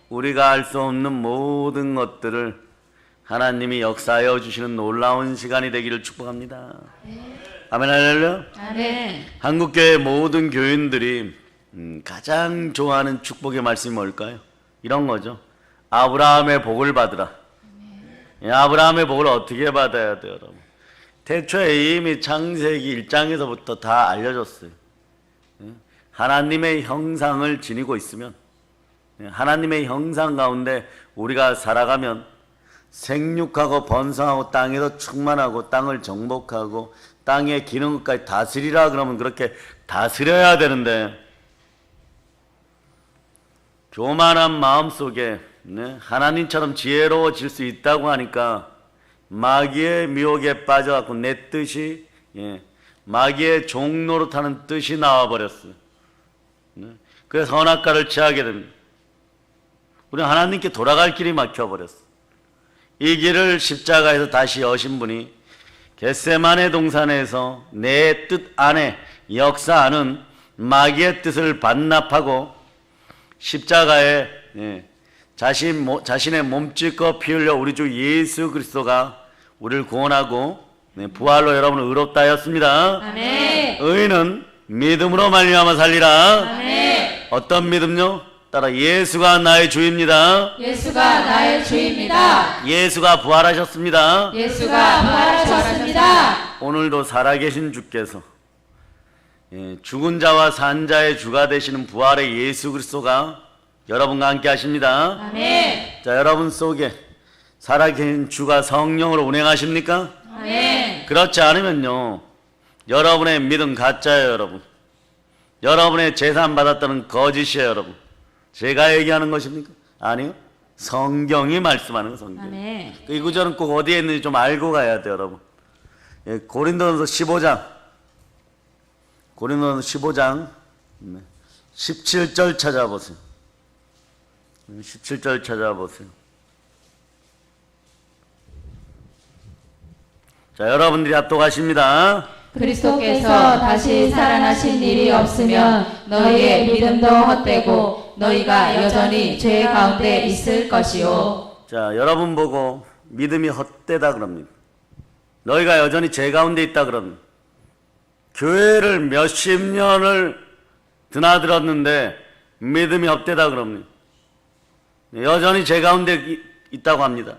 우리가 알 수 없는 모든 것들을 하나님이 역사하여 주시는 놀라운 시간이 되기를 축복합니다. 아멘 할렐루야. 아멘. 한국교회 모든 교인들이 가장 좋아하는 축복의 말씀이 뭘까요? 이런 거죠. 아브라함의 복을 받으라. 아브라함의 복을 어떻게 받아야 돼요, 여러분? 태초에 이미 창세기 1장에서부터 다 알려줬어요. 하나님의 형상을 지니고 있으면, 하나님의 형상 가운데 우리가 살아가면 생육하고 번성하고 땅에서 충만하고 땅을 정복하고 땅의 기능까지 다스리라 그러면 그렇게 다스려야 되는데, 교만한 마음속에 하나님처럼 지혜로워질 수 있다고 하니까 마귀의 미혹에 빠져갖고 내 뜻이 마귀의 종노릇하는 뜻이 나와버렸어요. 그래서 선악과를 취하게 됩니다. 우리는 하나님께 돌아갈 길이 막혀버렸어요. 이 길을 십자가에서 다시 여신 분이 겟세마네 동산에서 내 뜻 안에 역사하는 마귀의 뜻을 반납하고 십자가에 자신의 몸짓고 피 흘려 우리 주 예수 그리스도가 우리를 구원하고 부활로 여러분을 의롭다 하였습니다. 아멘. 의인은 믿음으로 말미암아 살리라. 아멘. 어떤 믿음요? 따라 예수가 나의 주입니다. 예수가 나의 주입니다. 예수가 부활하셨습니다. 예수가 부활하셨습니다. 오늘도 살아계신 주께서 죽은 자와 산 자의 주가 되시는 부활의 예수 그리스도가 여러분과 함께 하십니다. 아멘. 자, 여러분 속에 살아계신 주가 성령으로 운행하십니까? 아멘. 그렇지 않으면요, 여러분의 믿음 가짜예요, 여러분. 여러분의 재산 받았다는 거짓이에요, 여러분. 제가 얘기하는 것입니까? 아니요, 성경이 말씀하는 거, 성경. 아멘. 이 구절은 꼭 어디에 있는지 좀 알고 가야 돼요, 여러분. 고린도전서 15장 17절 찾아보세요. 17절 찾아보세요. 자, 여러분들이 합독하십니다. 그리스도께서 다시 살아나신 일이 없으면 너희의 믿음도 헛되고 너희가 여전히 죄 가운데 있을 것이요. 자, 여러분 보고 믿음이 헛되다 그럽니다. 너희가 여전히 죄 가운데 있다 그럽니다. 교회를 몇십 년을 드나들었는데 믿음이 헛되다 그럽니다. 여전히 죄 가운데 있다고 합니다.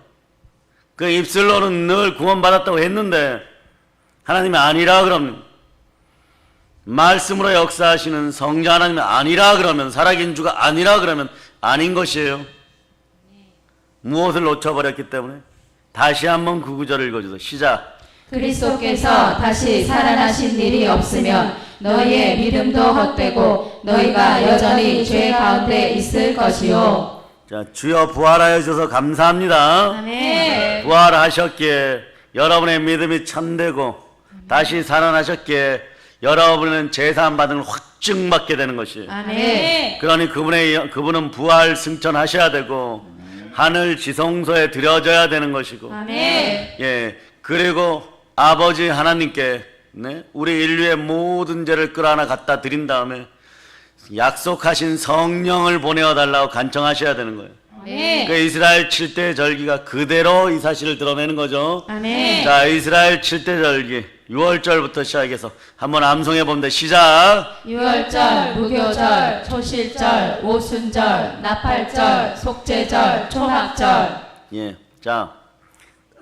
그 입술로는 늘 구원받았다고 했는데 하나님이 아니라 그럽니다. 말씀으로 역사하시는 성자 하나님이 아니라 그러면, 살아계신 주가 아니라 그러면 아닌 것이에요. 무엇을 놓쳐버렸기 때문에. 다시 한번 그 구절을 읽어주세요. 시작. 그리스도께서 다시 살아나신 일이 없으면 너희의 믿음도 헛되고 너희가 여전히 죄 가운데 있을 것이요. 자, 주여 부활하여 주셔서 감사합니다. 아멘. 부활하셨기에 여러분의 믿음이 참되고 다시 살아나셨기에 여러분은 재산 받은 걸 확증받게 되는 것이에요. 아멘. 그러니 그분은 부활 승천하셔야 되고 하늘 지성소에 드려져야 되는 것이고, 아멘. 그리고 아버지 하나님께 우리 인류의 모든 죄를 끌어안아 갖다 드린 다음에 약속하신 성령을 보내어 달라고 간청하셔야 되는 거예요. 아멘. 그 이스라엘 7대 절기가 그대로 이 사실을 드러내는 거죠. 아멘. 자, 이스라엘 7대 절기 6월절부터 시작해서 한번 암송해 봅니다. 시작. 6월절, 무교절, 초실절, 오순절, 나팔절, 속죄절, 초막절. 자,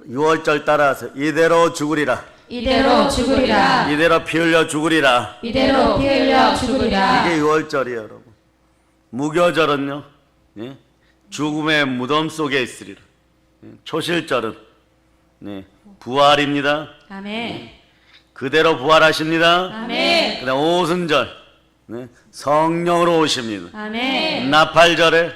6월절 따라서 이대로 죽으리라. 이대로 죽으리라. 이대로 피 흘려 죽으리라. 이대로 피 흘려 죽으리라. 이게 6월절이에요, 여러분. 무교절은요, 죽음의 무덤 속에 있으리라. 초실절은 부활입니다. 아멘. 그대로 부활하십니다. 아멘. 그다음 오순절, 성령으로 오십니다. 아멘. 나팔절에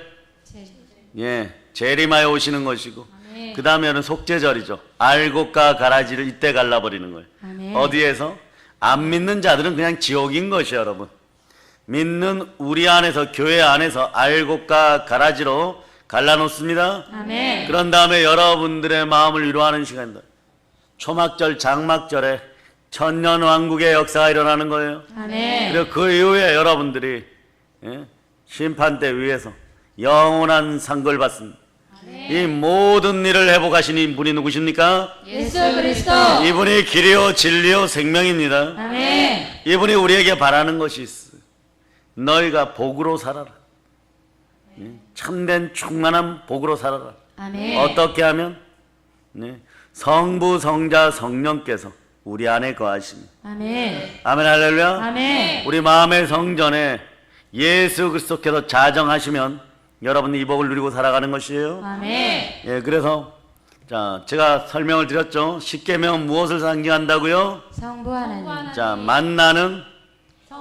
재림하여 오시는 것이고, 아멘. 그 다음에는 속죄절이죠. 알곡과 가라지를 이때 갈라버리는 거예요. 아멘. 어디에서? 안 믿는 자들은 그냥 지옥인 것이에요, 여러분. 믿는 우리 안에서, 교회 안에서 알곡과 가라지로 갈라놓습니다. 아멘. 그런 다음에 여러분들의 마음을 위로하는 시간입니다. 초막절, 장막절에 천년왕국의 역사가 일어나는 거예요. 아멘. 그리고 그 이후에 여러분들이 심판대 위에서 영원한 상급을 받습니다. 이 모든 일을 회복하신 분이 누구십니까? 예수 그리스도. 이분이 길이요 진리요 생명입니다. 아멘. 이분이 우리에게 바라는 것이 있어. 너희가 복으로 살아라. 참된 충만한 복으로 살아라. 아멘. 어떻게 하면? 성부 성자 성령께서 우리 안에 거하십니다. 아멘. 아멘 할렐루야. 아멘. 우리 마음의 성전에 예수 그리스도께서 자정하시면 여러분 이 복을 누리고 살아가는 것이에요. 아멘. 예, 그래서 자 제가 설명을 드렸죠. 십계명은 무엇을 상징한다고요? 성부 하나님. 자 만나는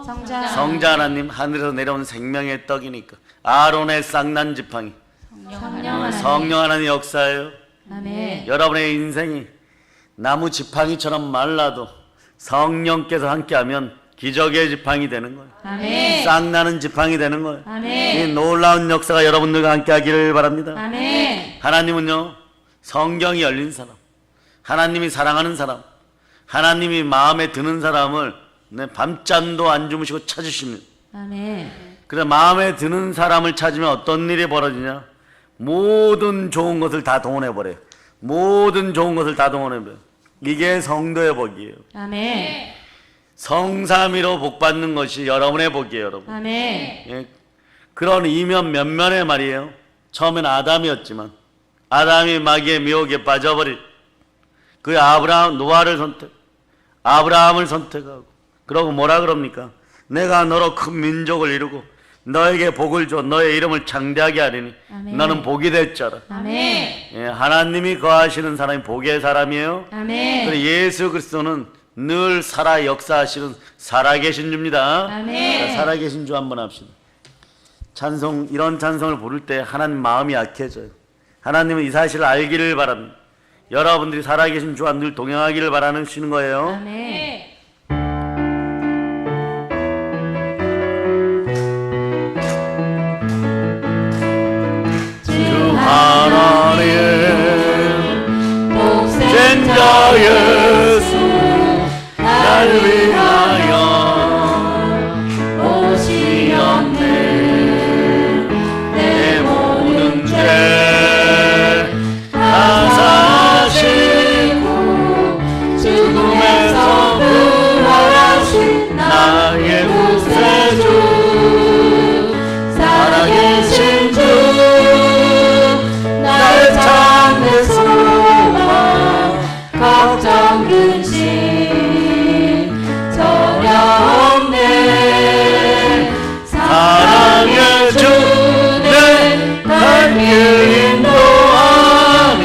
성자. 성자 하나님, 하늘에서 내려온 생명의 떡이니까 아론의 쌍난 지팡이, 성령 하나님. 성령 하나님 역사예요. 아멘. 여러분의 인생이 나무 지팡이처럼 말라도 성령께서 함께하면 기적의 지팡이 되는 거예요. 아멘. 쌍나는 지팡이 되는 거예요. 아멘. 이 놀라운 역사가 여러분들과 함께하기를 바랍니다. 아멘. 하나님은요 성경이 열린 사람, 하나님이 사랑하는 사람, 하나님이 마음에 드는 사람을 밤잠도 안 주무시고 찾으십니다. 아멘. 그래 마음에 드는 사람을 찾으면 어떤 일이 벌어지냐? 모든 좋은 것을 다 동원해 버려요. 모든 좋은 것을 다 동원해 버려요. 이게 성도의 복이에요. 아멘. 성삼위로 복 받는 것이 여러분의 복이에요, 여러분. 아멘. 예, 그런 이면 면면의 말이에요. 처음엔 아담이었지만 아담이 마귀의 미혹에 빠져버릴 그 아브라함을 선택하고 그러고 뭐라 그럽니까? 내가 너로 큰 민족을 이루고 너에게 복을 줘 너의 이름을 창대하게 하리니 아멘. 너는 복이 될 자라. 아멘. 예, 하나님이 거하시는 사람이 복의 사람이에요. 아멘. 그리고 예수 그리스도는 늘 살아 역사하시는 살아계신 주입니다. 아멘. 자, 살아계신 주 한번 합시다. 찬송, 이런 찬송을 부를 때 하나님 마음이 약해져요. 하나님은 이 사실을 알기를 바랍니다. 여러분들이 살아계신 주와 늘 동행하기를 바라시는 거예요. 아멘. 하나님 독생자 예수 날 위하여 오시었네. 내 모든 죄 다 사시고 죽음에서 부활하신 나의 구세주 살아계신 주 나의 찾는 소망 걱정 근심 전혀 없네. 사랑의 주 내 발길 인도하니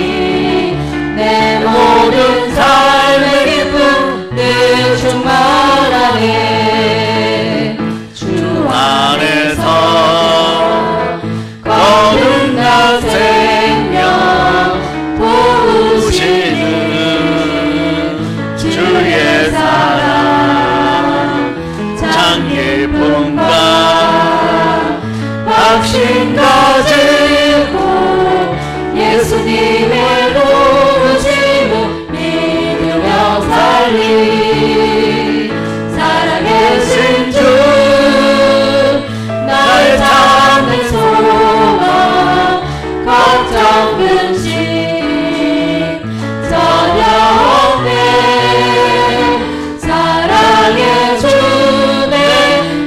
내 모든 삶의 기쁨 늘 충만하네. 주 안에서 거듭난 생명 보시는 주의 사랑 장기품과 확신 가지고 예수님의 부르심을 믿으며 살리. 살아계신 주 나의 찾는 소망 걱정 근심 전혀 없네. 사랑의 주 내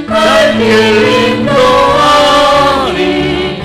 갈 길 인도하니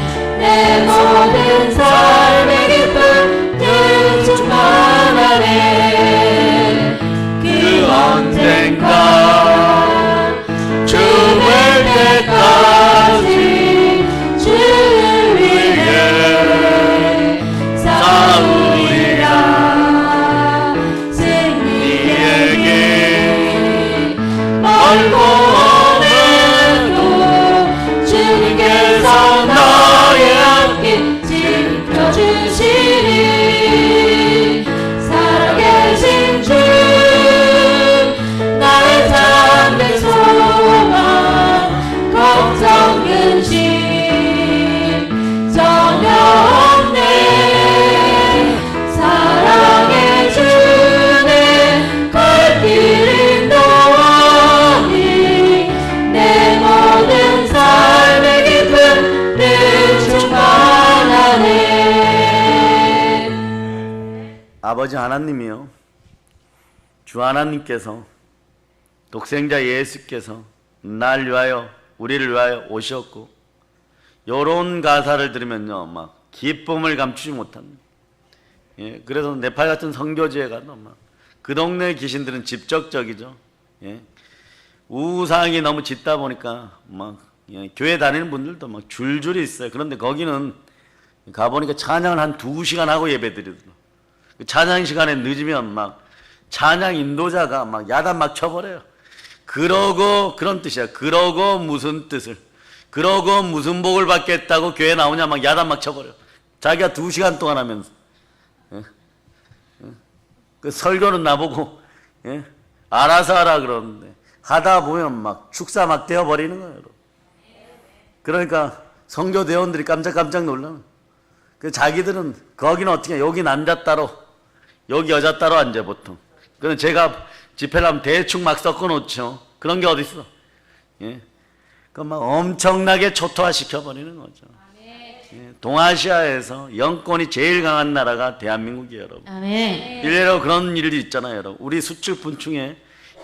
아버지 하나님이요, 주 하나님께서, 독생자 예수께서 날 위하여, 우리를 위하여 오셨고, 요런 가사를 들으면요 막 기쁨을 감추지 못합니다. 예, 그래서 네팔 같은 선교지에 가도 막 그 동네 귀신들은 직접적이죠. 예, 우상이 너무 짙다 보니까 막 교회 다니는 분들도 막 줄줄이 있어요. 그런데 거기는 가보니까 찬양을 한 2시간 하고 예배 드리더라고요. 그 찬양 시간에 늦으면 막 찬양 인도자가 막 야단 막 쳐버려요. 그러고, 그런 뜻이야. 그러고 무슨 뜻을, 그러고 무슨 복을 받겠다고 교회 나오냐 막 야단 막 쳐버려. 자기가 2시간 동안 하면서. 그 설교는 나보고 알아서 하라 그러는데 하다 보면 막 축사 막 되어버리는 거예요. 여러분. 그러니까 선교 대원들이 깜짝깜짝 놀라는. 그 자기들은 거기는 어떻게, 여기 남자 따로 여기 여자 따로 앉아 보통. 그래서 제가 집회를 하면 대충 막 섞어 놓죠. 그런 게 어디 있어. 예. 그 막 엄청나게 초토화 시켜버리는 거죠. 예. 동아시아에서 영권이 제일 강한 나라가 대한민국이에요, 여러분. 아멘. 일례로 그런 일이 있잖아요, 여러분. 우리 수출품 중에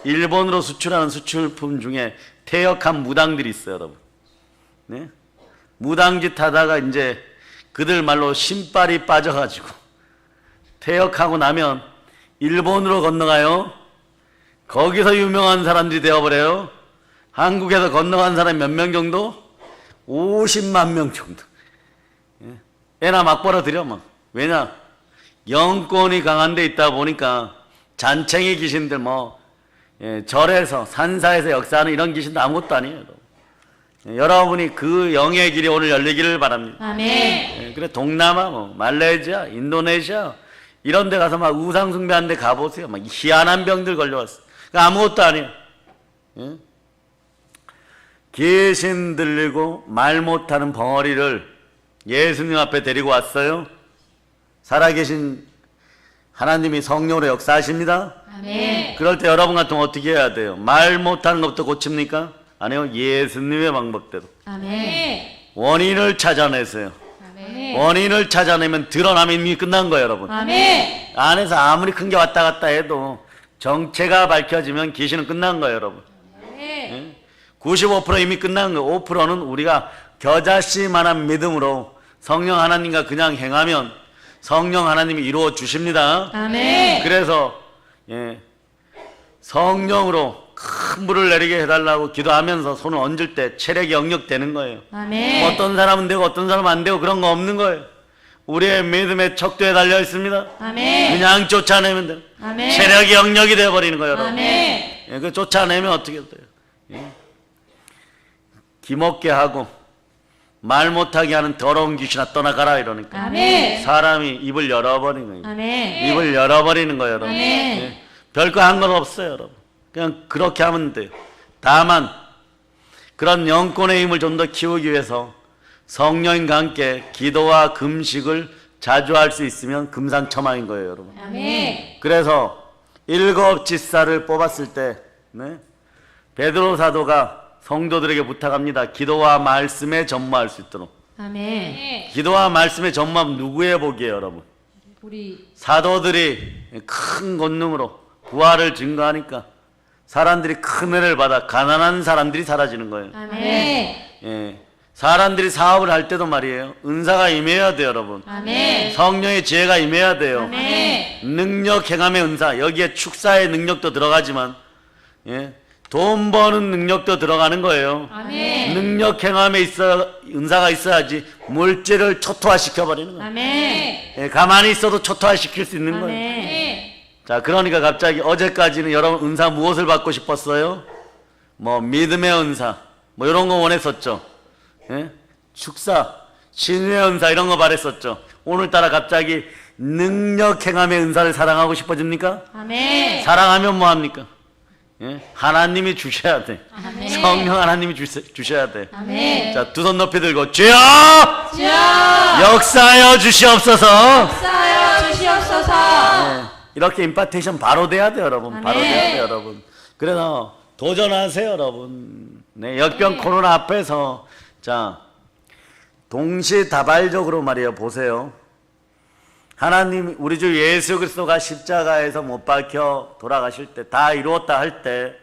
일본으로 수출하는 수출품 중에 퇴역한 무당들이 있어요, 여러분. 네? 무당짓 하다가 이제 그들 말로 신발이 빠져가지고 퇴역하고 나면 일본으로 건너가요. 거기서 유명한 사람들이 되어버려요. 한국에서 건너간 사람이 몇 명 정도? 50만 명 정도. 애나 막 벌어들여 막. 왜냐? 영권이 강한 데 있다 보니까 잔챙이 귀신들 뭐 절에서 산사에서 역사하는 이런 귀신도 아무것도 아니에요. 여러분이 그 영의 길이 오늘 열리기를 바랍니다. 아멘. 그래 동남아 뭐 말레이시아, 인도네시아 이런 데 가서 막 우상 숭배하는 데 가보세요. 막 희한한 병들 걸려왔어. 그러니까 아무것도 아니에요. 귀신 들리고 말 못하는 벙어리를 예수님 앞에 데리고 왔어요. 살아계신 하나님이 성령으로 역사하십니다. 아멘. 그럴 때 여러분 같으면 어떻게 해야 돼요? 말 못하는 것부터 고칩니까? 아니요, 예수님의 방법대로 아멘. 원인을 찾아내세요. 아멘. 원인을 찾아내면 드러나면 이미 끝난 거예요, 여러분. 아멘. 안에서 아무리 큰 게 왔다 갔다 해도 정체가 밝혀지면 귀신은 끝난 거예요, 여러분. 95% 이미 끝난 거예요. 5%는 우리가 겨자씨만한 믿음으로 성령 하나님과 그냥 행하면 성령 하나님이 이루어 주십니다. 아멘. 그래서 성령으로 큰 불을 내리게 해달라고 기도하면서 손을 얹을 때 체력이 영역되는 거예요. 아멘. 어떤 사람은 되고 어떤 사람은 안 되고 그런 거 없는 거예요. 우리의 믿음의 척도에 달려 있습니다. 아멘. 그냥 쫓아내면 돼요. 아멘. 체력이 영역이 되어버리는 거예요, 여러분. 아멘. 그 쫓아내면 어떻게 돼요? 기먹게 하고 말 못하게 하는 더러운 귀신아 떠나가라 이러니까 아멘. 사람이 입을 열어버리는 거예요. 아멘. 입을 열어버리는 거예요, 여러분. 아멘. 별거 한 건 없어요, 여러분. 그냥 그렇게 하면 돼요. 다만 그런 영권의 힘을 좀 더 키우기 위해서 성령님과 함께 기도와 금식을 자주 할 수 있으면 금상첨화인 거예요, 여러분. 아멘. 그래서 7 집사를 뽑았을 때 베드로 사도가 성도들에게 부탁합니다. 기도와 말씀에 전무할 수 있도록. 아멘. 기도와 말씀에 전무하면 누구의 복이에요, 여러분? 우리 사도들이 큰 권능으로 부활을 증거하니까 사람들이 큰 은혜를 받아 가난한 사람들이 사라지는 거예요. 아멘. 사람들이 사업을 할 때도 말이에요. 은사가 임해야 돼요, 여러분. 아멘. 성령의 지혜가 임해야 돼요. 아멘. 능력 행함의 은사, 여기에 축사의 능력도 들어가지만 돈 버는 능력도 들어가는 거예요. 아멘. 능력 행함에 있어 은사가 있어야지 물질을 초토화시켜 버리는 거예요. 아멘. 가만히 있어도 초토화시킬 수 있는 거예요. 아멘. 자, 그러니까 갑자기 어제까지는 여러분 은사 무엇을 받고 싶었어요? 뭐 믿음의 은사, 뭐 이런 거 원했었죠. 축사, 신의 은사 이런 거 바랬었죠. 오늘따라 갑자기 능력 행함의 은사를 사랑하고 싶어집니까? 아멘. 사랑하면 뭐 합니까? 하나님이 주셔야 돼. 아멘. 성령 하나님이 주셔야 돼. 아멘. 자, 두 손 높이 들고 주여! 주여 역사하여 주시옵소서. 역사하여 주시옵소서. 이렇게 임파테이션 바로 돼야 돼요, 여러분. 아멘. 바로 돼야 돼요, 여러분. 그래서 도전하세요, 여러분. 역병 코로나 앞에서 자 동시다발적으로 말이에요. 보세요. 하나님 우리 주 예수 그리스도가 십자가에서 못 박혀 돌아가실 때 다 이루었다 할 때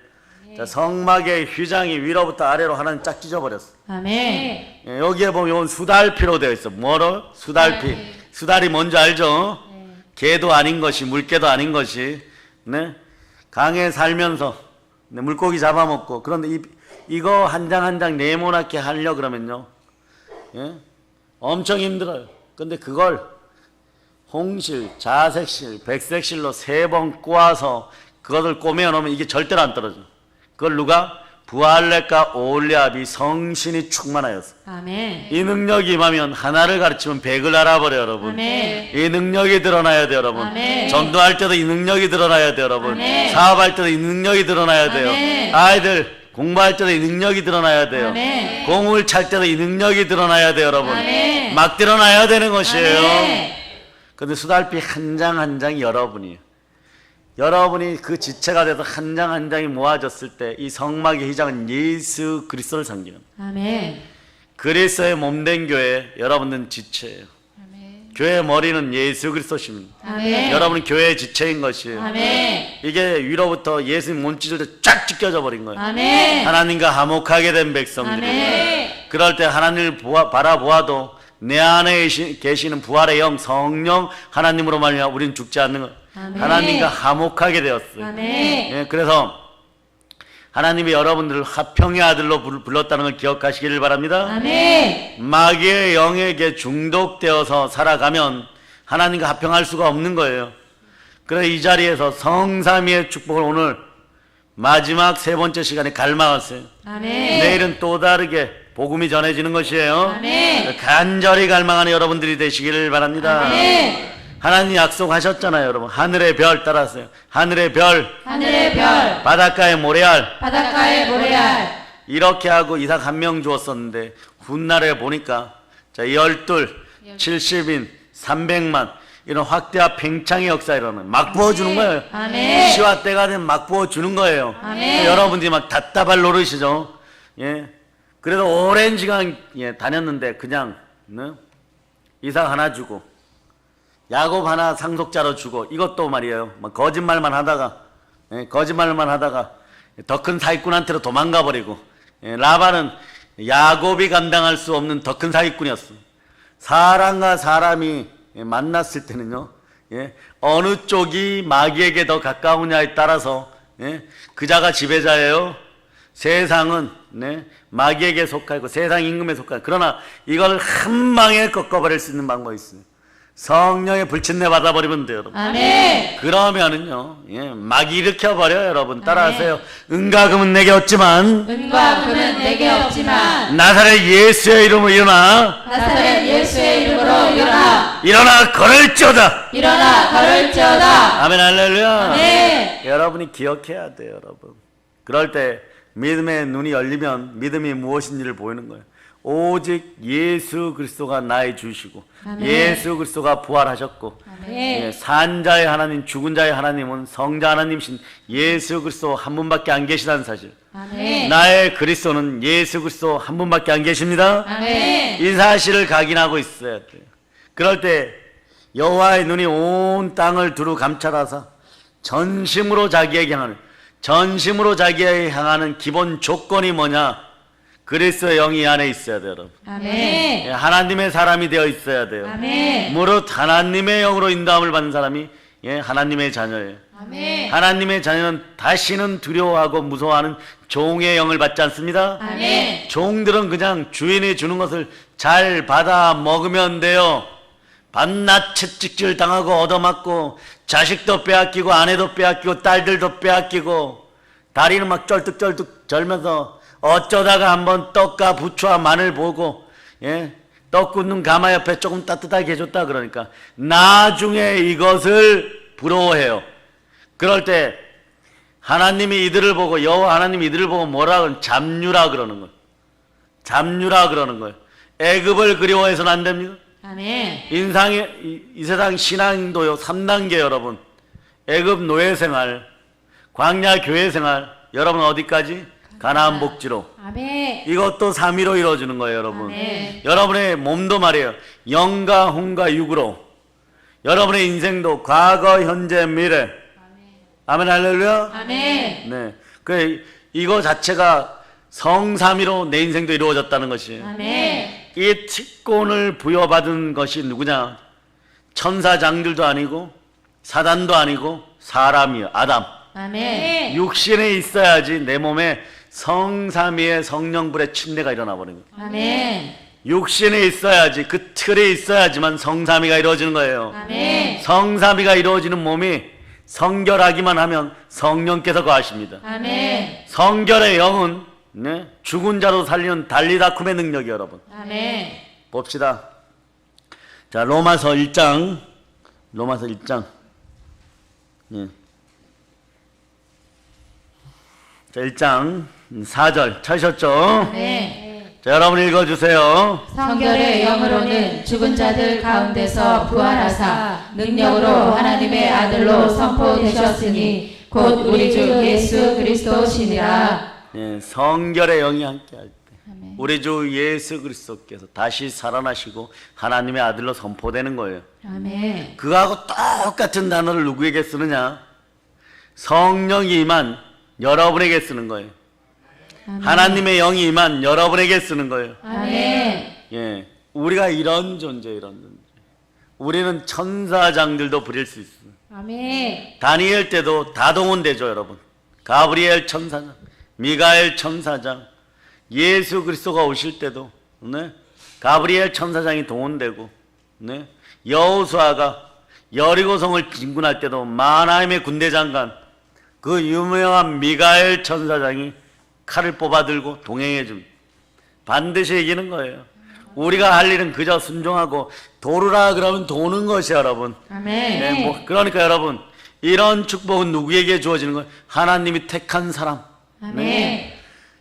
성막의 휘장이 위로부터 아래로 하나님 쫙 찢어버렸어. 아멘. 예, 여기에 보면 이건 수달피로 되어 있어. 뭐로? 수달피. 수달이 뭔지 알죠? 개도 아닌 것이, 물개도 아닌 것이, 네? 강에 살면서 네, 물고기 잡아먹고. 그런데 이거 한 장 한 장 네모나게 하려 그러면요, 예? 엄청 힘들어요. 근데 그걸 홍실, 자색실, 백색실로 3번 꼬아서 그것을 꼬매어 놓으면 이게 절대로 안 떨어져. 그걸 누가? 부할레과 올리압이 성신이 충만하였어. 아멘. 이 능력이 임하면 하나를 가르치면 100을 알아버려 여러분. 아멘. 이 능력이 드러나야 돼요 여러분. 아멘. 전도할 때도 이 능력이 드러나야 돼요 여러분. 아멘. 사업할 때도 이 능력이 드러나야 돼요. 아멘. 아이들 공부할 때도 이 능력이 드러나야 돼요. 아멘. 공을 찰 때도 이 능력이 드러나야 돼요 여러분. 아멘. 막 드러나야 되는 것이에요. 아멘. 근데 수달피 한 장 한 장이 여러분이에요. 여러분이 그 지체가 돼서 한 장 한 장이 모아졌을 때 이 성막의 휘장은 예수 그리스도를 상징합니다. 아멘. 그리스도의 몸된 교회, 여러분은 지체예요. 교회의 머리는 예수 그리스도십니다. 아멘. 여러분은 교회의 지체인 것이에요. 아멘. 이게 위로부터 예수님 몸 찢을 때 쫙 찢겨져 버린 거예요. 아멘. 하나님과 화목하게 된 백성들이. 아멘. 그럴 때 하나님을 바라보아도 내 안에 계시는 부활의 영 성령 하나님으로 말미암아 우리는 죽지 않는 것. 아멘. 하나님과 화목하게 되었어요. 아멘. 예, 그래서 하나님이 여러분들을 화평의 아들로 불렀다는 걸 기억하시기를 바랍니다. 아멘. 마귀의 영에게 중독되어서 살아가면 하나님과 화평할 수가 없는 거예요. 그래서 이 자리에서 성삼위의 축복을 오늘 마지막 3번째 시간에 갈망하세요. 아멘. 내일은 또 다르게 복음이 전해지는 것이에요. 아멘. 간절히 갈망하는 여러분들이 되시기를 바랍니다. 아멘. 하나님 약속하셨잖아요 여러분. 하늘의 별 따라하세요. 하늘의 별, 하늘의 별, 바닷가의 모래알. 바닷가의 모래알. 이렇게 하고 이삭 1명 주었었는데 훗날에 보니까 자 12, 70인, 300만 이런 확대와 팽창의 역사 이러는 막 부어주는 거예요. 아멘. 시와 때가 되면 막 부어주는 거예요. 아멘. 여러분들이 막 답답할 노릇이죠. 예. 그래도 오랜 시간 다녔는데 그냥 이삭 하나 주고 야곱 하나 상속자로 주고 이것도 말이에요. 막 거짓말만 하다가 더 큰 사기꾼한테로 도망가 버리고 라반은 야곱이 감당할 수 없는 더 큰 사기꾼이었어. 사람과 사람이 만났을 때는요, 어느 쪽이 마귀에게 더 가까우냐에 따라서 그자가 지배자예요. 세상은 마귀에게 속하고 세상 임금에 속하고. 그러나 이걸 한 방에 꺾어버릴 수 있는 방법이 있어요. 성령의 불침내 받아버리면 돼요 여러분. 아멘. 그러면은요 마귀 일으켜버려요 여러분. 따라하세요. 은과 금은 내게 없지만 은과 금은 내게 없지만 나사렛 예수의 이름으로 일어나 나사렛 예수의 이름으로 일어나 걸을지어다. 일어나 걸을지어다. 아멘 할렐루야. 아멘. 여러분이 기억해야 돼요 여러분. 그럴 때 믿음의 눈이 열리면 믿음이 무엇인지를 보이는 거예요. 오직 예수 그리스도가 나의 주시고 아멘. 예수 그리스도가 부활하셨고 아멘. 산자의 하나님 죽은 자의 하나님은 성자 하나님이신 예수 그리스도 한 분밖에 안 계시다는 사실. 아멘. 나의 그리스도는 예수 그리스도 한 분밖에 안 계십니다. 아멘. 이 사실을 각인하고 있어야 돼요. 그럴 때 여호와의 눈이 온 땅을 두루 감찰하사 전심으로 자기에게 향하는 기본 조건이 뭐냐? 그리스도의 영이 안에 있어야 돼요 여러분. 아멘. 하나님의 사람이 되어 있어야 돼요. 아멘. 무릇 하나님의 영으로 인도함을 받는 사람이 하나님의 자녀예요. 아멘. 하나님의 자녀는 다시는 두려워하고 무서워하는 종의 영을 받지 않습니다. 아멘. 종들은 그냥 주인이 주는 것을 잘 받아 먹으면 돼요. 밤낮 채찍질 당하고 얻어맞고 자식도 빼앗기고 아내도 빼앗기고 딸들도 빼앗기고 다리는 막 쩔뚝쩔뚝 절면서 어쩌다가 한번 떡과 부추와 마늘 보고 떡 굽는 가마 옆에 조금 따뜻하게 해줬다 그러니까 나중에 이것을 부러워해요. 그럴 때 하나님이 이들을 보고 여호와 하나님이 이들을 보고 뭐라 그러는 잡류라 그러는 거예요. 잡류라 그러는 거예요. 애굽을 그리워해서는 안 됩니다. 아멘. 이 세상 신앙도요 3단계 여러분. 애굽 노예 생활, 광야 교회 생활, 여러분 어디까지? 가나안 복지로. 아멘. 이것도 3위로 이루어지는 거예요 여러분. 아멘. 여러분의 몸도 말이에요 영과 혼과 육으로 여러분의 인생도 과거, 현재, 미래. 아멘, 할렐루야. 아멘. 네. 이거 자체가 성삼위로 내 인생도 이루어졌다는 것이. 아멘. 이 특권을 부여받은 것이 누구냐? 천사장들도 아니고 사단도 아니고 사람이요, 아담. 아멘. 육신에 있어야지 내 몸에 성삼위의 성령불의 침례가 일어나 버린 거예요. 아멘. 육신에 있어야지, 그 틀에 있어야지만 성삼위가 이루어지는 거예요. 아멘. 성삼위가 이루어지는 몸이 성결하기만 하면 성령께서 거하십니다. 아멘. 성결의 영은 네, 죽은 자도 살리는 달리다쿰의 능력이 여러분. 아멘. 봅시다. 자, 로마서 1장. 로마서 1장. 예. 자, 1장 4절 찾으셨죠? 네. 자, 여러분 읽어주세요. 성결의 영으로는 죽은 자들 가운데서 부활하사 능력으로 하나님의 아들로 선포되셨으니 곧 우리 주 예수 그리스도시니라. 예, 성결의 영이 함께할 때 아멘. 우리 주 예수 그리스도께서 다시 살아나시고 하나님의 아들로 선포되는 거예요. 아멘. 그거하고 똑같은 단어를 누구에게 쓰느냐? 성령이 임한 여러분에게 쓰는 거예요. 아멘. 하나님의 영이 임한 여러분에게 쓰는 거예요. 아멘. 예, 우리가 이런 존재, 이런 존재. 우리는 천사장들도 부릴 수 있어요. 아멘. 다니엘 때도 다 동원되죠, 여러분. 가브리엘 천사장, 미가엘 천사장, 예수 그리스도가 오실 때도 네? 가브리엘 천사장이 동원되고 네? 여호수아가 여리고성을 진군할 때도 마나임의 군대 장관 그 유명한 미가엘 천사장이 칼을 뽑아들고 동행해 줍니다. 반드시 이기는 거예요. 우리가 할 일은 그저 순종하고 도르라 그러면 도는 것이 여러분. 아멘. 네, 그러니까 여러분 이런 축복은 누구에게 주어지는 거예요? 하나님이 택한 사람. 아멘.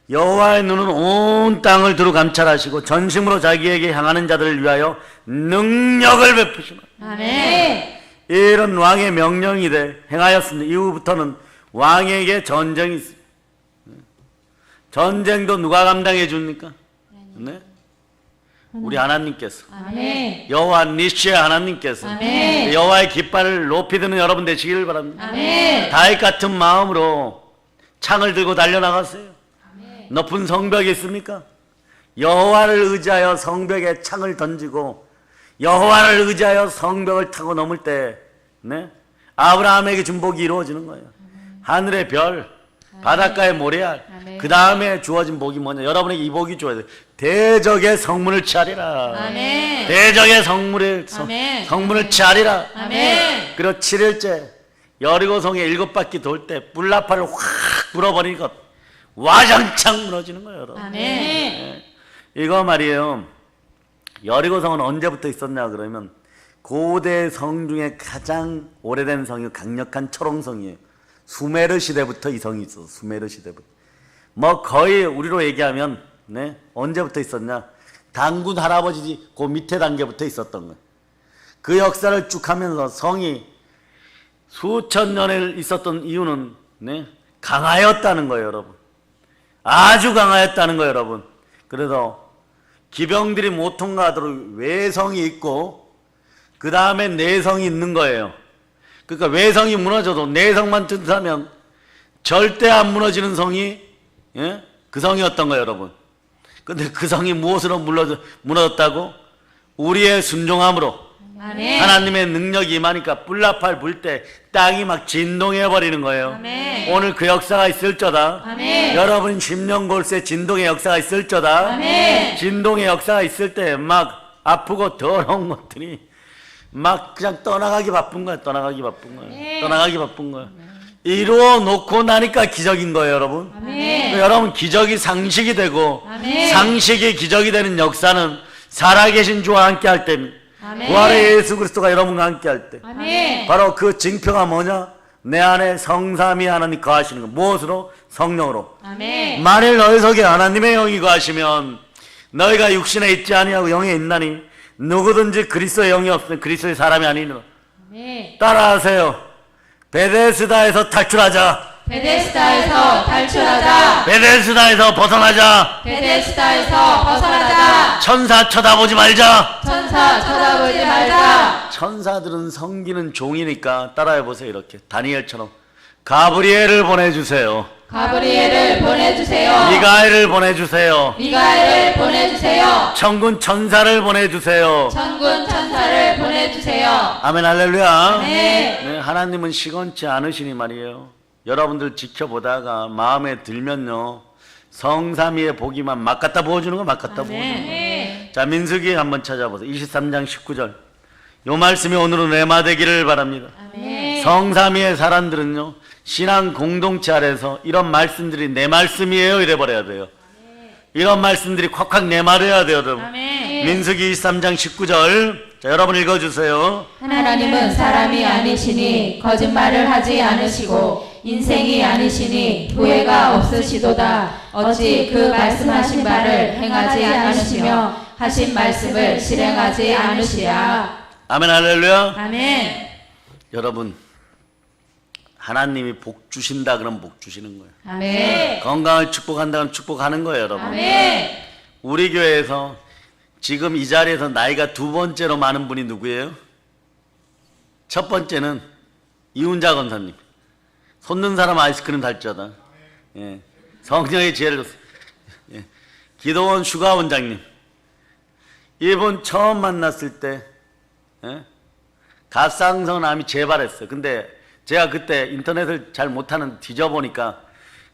여호와의 눈은 온 땅을 두루 감찰하시고 전심으로 자기에게 향하는 자들을 위하여 능력을 베푸시나. 아멘. 이런 왕의 명령이 돼 행하였습니다. 이후부터는 왕에게 전쟁이 있습니다. 전쟁도 누가 감당해 줍니까? 네? 우리 하나님께서. 아멘. 여호와 니시의 하나님께서. 아멘. 여호와의 깃발을 높이 드는 여러분 되시길 바랍니다. 아멘. 다윗 같은 마음으로 창을 들고 달려나갔어요. 높은 성벽이 있습니까? 여호와를 의지하여 성벽에 창을 던지고 여호와를 의지하여 성벽을 타고 넘을 때 네? 아브라함에게 준 복이 이루어지는 거예요. 하늘의 별, 바닷가의 모래알. 그 다음에 주어진 복이 뭐냐? 여러분에게 이 복이 주어야 돼요. 대적의 성문을 취하리라. 아멘. 대적의 아멘. 성문을 취하리라. 아멘. 그리고 7일째 여리고성에 7바퀴 돌 때 뿔나팔을 확 불어버리는 것 와장창 무너지는 거예요, 여러분. 아멘. 네. 이거 말이에요. 여리고성은 언제부터 있었냐 그러면 고대 성 중에 가장 오래된 성이 강력한 철옹성이에요. 수메르 시대부터 이 성이 있었어. 수메르 시대부터. 뭐 거의 우리로 얘기하면 네? 언제부터 있었냐? 당군 할아버지 그 밑에 단계부터 있었던 거예요. 그 역사를 쭉 하면서 성이 수천 년을 있었던 이유는 네? 강하였다는 거예요, 여러분. 아주 강하였다는 거예요, 여러분. 그래서 기병들이 못 통과하도록 외성이 있고 그 다음에 내성이 있는 거예요. 그러니까 외성이 무너져도 내성만 튼튼하면 절대 안 무너지는 성이 예? 그 성이었던 거예요, 여러분. 근데 그 성이 무엇으로 무너졌다고? 우리의 순종함으로. 아멘. 하나님의 능력이 임하니까 뿔나팔 불 때 땅이 막 진동해 버리는 거예요. 아멘. 오늘 그 역사가 있을저다. 아멘. 여러분 10년 골세 진동의 역사가 있을저다. 아멘. 진동의 역사가 있을 때 막 아프고 더러운 것들이 막 그냥 떠나가기 바쁜 거야. 떠나가기 바쁜 거야. 아멘. 떠나가기 바쁜 거야. 이루어 놓고 나니까 기적인 거예요, 여러분. 아멘. 여러분 기적이 상식이 되고 아멘. 상식이 기적이 되는 역사는 살아계신 주와 함께 할 때입니다. 아멘. 부활의 예수 그리스도가 여러분과 함께 할 때 아멘. 바로 그 징표가 뭐냐? 내 안에 성삼위 하나님 거하시는 거. 무엇으로? 성령으로. 아멘. 만일 너희 속에 하나님의 영이 거하시면 너희가 육신에 있지 아니하고 영에 있나니 누구든지 그리스도의 영이 없으면 그리스도의 사람이 아니니라. 아멘. 따라하세요. 베데스다에서 탈출하자. 베데스다에서 탈출하자. 베데스다에서 벗어나자. 베데스다에서 벗어나자. 천사 쳐다보지 말자. 천사 쳐다보지 말자. 천사들은 섬기는 종이니까 따라해보세요. 이렇게 다니엘처럼 가브리엘을 보내주세요. 가브리엘을 보내주세요. 미가엘을 보내주세요. 미가엘을 보내주세요. 천군 천사를 보내주세요. 천군 천사를 보내주세요. 아멘 할렐루야. 네. 하나님은 시건치 않으시니 말이에요. 여러분들 지켜보다가 마음에 들면요, 성삼위의 복이만 막 갖다 부어주는 거 막 갖다 부어주는 거. 자, 민수기 한번 찾아보세요. 23장 19절. 요 말씀이 오늘은 레마 되기를 바랍니다. 성삼위의 사람들은요, 신앙 공동체 아래서 이런 말씀들이 내 말씀이에요 이래버려야 돼요. 이런 말씀들이 콱콱 내말해야 돼요, 여러분. 민수기 23장 19절. 자, 여러분 읽어주세요. 하나님은 사람이 아니시니 거짓말을 하지 않으시고 인생이 아니시니 후회가 없으시도다. 어찌 그 말씀하신 바를 행하지 않으시며 하신 말씀을 실행하지 않으시랴. 아멘 할렐루야. 아멘. 여러분, 하나님이 복 주신다 그러면 복 주시는 거예요. 아멘. 건강을 축복한다 그러면 축복하는 거예요, 여러분. 아멘. 우리 교회에서 지금 이 자리에서 나이가 두 번째로 많은 분이 누구예요? 첫 번째는 이훈자 권사님. 손는 사람 아이스크림 달자다. 예. 성령의 지혜를 줬어요. 예. 기도원 슈가 원장님. 이분 처음 만났을 때, 예? 갑상선 암이 재발했어요. 근데 제가 그때 인터넷을 잘 못하는 뒤져보니까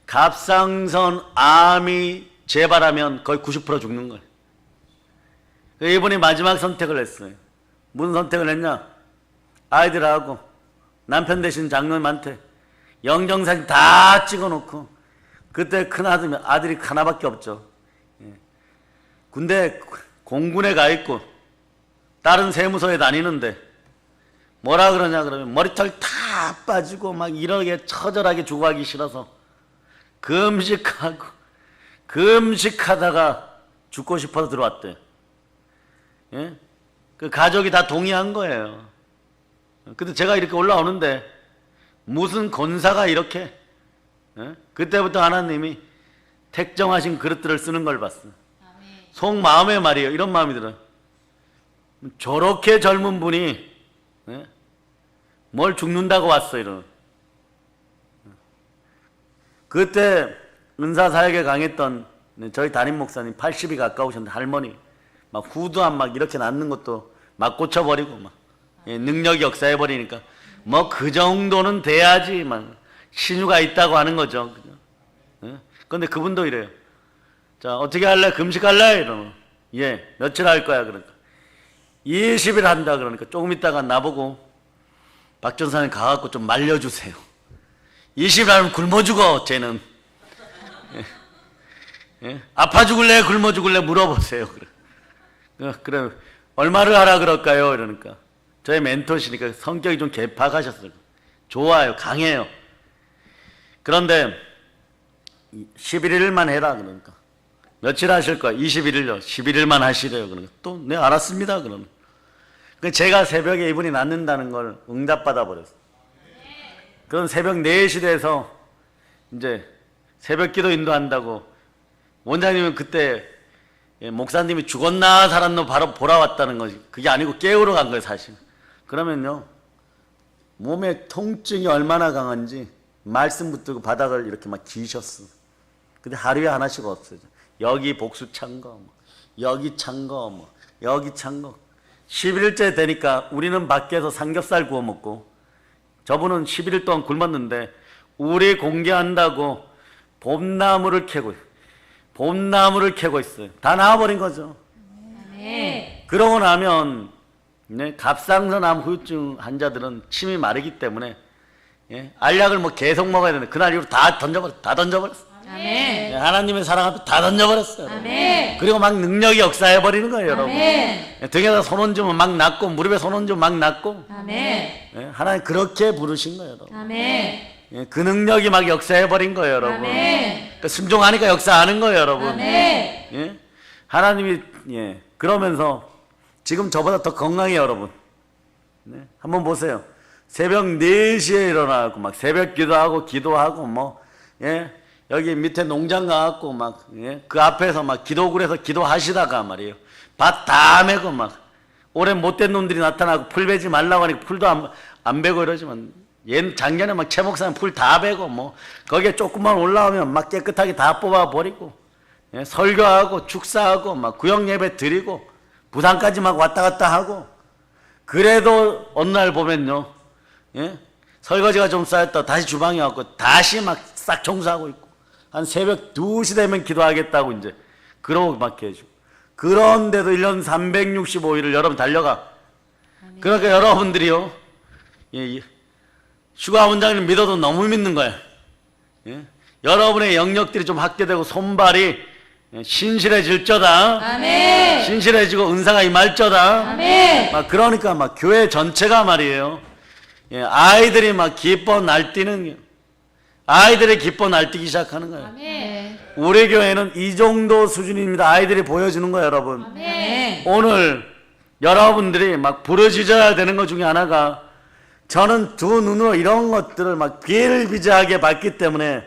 갑상선 암이 재발하면 거의 90% 죽는 거예요. 이분이 마지막 선택을 했어요. 무슨 선택을 했냐? 아이들하고 남편 되신 장로님한테 영정사진 다 찍어놓고, 그때 큰 아들이 하나밖에 없죠. 예. 군대 공군에 가 있고 다른 세무서에 다니는데 뭐라 그러냐 그러면 머리털 다 빠지고 막 이렇게 처절하게 죽어가기 싫어서 금식하다가 죽고 싶어서 들어왔대요. 예? 그 가족이 다 동의한 거예요. 근데 제가 이렇게 올라오는데 무슨 권사가 이렇게, 예? 그때부터 하나님이 택정하신 그릇들을 쓰는 걸 봤어요. 속마음에 말이에요. 이런 마음이 들어요. 저렇게 젊은 분이, 예? 뭘 죽는다고 왔어 이런. 그때 은사사역에 강했던 저희 담임 목사님 80이 가까우셨는데 할머니 막 후두암 막 이렇게 낫는 것도 막 고쳐버리고 막, 예, 능력이 역사해버리니까 뭐 그 정도는 돼야지 막 신유가 있다고 하는 거죠. 예? 근데 그분도 이래요. 자, 어떻게 할래? 금식할래? 이러면 예, 며칠 할 거야? 그러니까 20일 한다. 그러니까 조금 있다가 나보고 박 전사님 가갖고 좀 말려주세요. 20일 하면 굶어 죽어 쟤는. 예. 예? 아파 죽을래? 굶어 죽을래? 물어보세요. 그래 얼마를 하라 그럴까요? 이러니까 저의 멘토시니까 성격이 좀 개팍하셨어요. 좋아요, 강해요. 그런데 11일만 해라 그러니까 며칠 하실 거야? 21일요. 11일만 하시래요. 그러니까 또 네 알았습니다. 그러면 제가 새벽에 이분이 낫는다는 걸 응답받아 버렸어요. 그럼 새벽 4시 돼서 이제 새벽 기도 인도한다고 원장님은 그때 목사님이 죽었나 살았나 바로 보러 왔다는 거지. 그게 아니고 깨우러 간 거예요, 사실. 그러면요, 몸에 통증이 얼마나 강한지 말씀 붙들고 바닥을 이렇게 막 기셨어. 근데 하루에 하나씩 없어져. 여기 복수 찬 거, 여기 찬 거, 여기 찬 거. 11일째 되니까 우리는 밖에서 삼겹살 구워 먹고 저분은 11일 동안 굶었는데 우리 공개한다고 봄나무를 캐고 있어요. 다 나와버린 거죠. 네. 그러고 나면 네, 갑상선암 후유증 환자들은 침이 마르기 때문에 예, 알약을 뭐 계속 먹어야 되는데 그날 이후로 다 던져버렸어. 아멘. 예, 하나님의 사랑 앞에 다 던져버렸어요. 아멘. 그리고 막 능력이 역사해버리는 거예요, 여러분. 아멘. 예, 등에다 손 얹으면 막 낫고 무릎에 손 얹으면 막 낫고. 아멘. 예, 하나님 그렇게 부르신 거예요, 여러분. 아멘. 예, 그 능력이 막 역사해버린 거예요, 여러분. 아멘. 그 순종하니까 역사하는 거예요, 여러분. 아멘. 예? 하나님이 예, 그러면서 지금 저보다 더 건강해요, 여러분. 네? 한번 보세요. 새벽 4시에 일어나고 막 새벽 기도하고 뭐, 예? 여기 밑에 농장 가갖고 막, 예? 그 앞에서 막 기도굴에서 기도하시다가 말이에요. 밭 다 메고 막, 올해 못된 놈들이 나타나고 풀 베지 말라고 하니까 풀도 안 베고 이러지만, 작년에 막 최 목사는 풀 다 베고 뭐, 거기에 조금만 올라오면 막 깨끗하게 다 뽑아버리고, 예? 설교하고 축사하고 막 구역 예배 드리고, 부산까지 막 왔다 갔다 하고, 그래도 어느 날 보면요, 예? 설거지가 좀 쌓였다 다시 주방에 왔고 다시 막 싹 청소하고 있고 한 새벽 2시 되면 기도하겠다고 이제 그러고 막 해주고 그런데도 1년 365일을 여러분 달려가. 그러니까 여러분들이요, 예, 슈가 원장님 믿어도 너무 믿는 거예요. 예? 여러분의 영역들이 좀 확대되고 손발이 신실해질 저다. 아멘. 신실해지고 은사가 임할저다. 아멘. 막 그러니까 막 교회 전체가 말이에요. 예, 아이들이 막 기뻐 날뛰는, 아이들이 기뻐 날뛰기 시작하는 거예요. 아멘. 우리 교회는 이 정도 수준입니다. 아이들이 보여주는 거예요, 여러분. 아멘. 오늘 여러분들이 막 부르짖어야 되는 것 중에 하나가, 저는 두 눈으로 이런 것들을 막 비일비재하게 봤기 때문에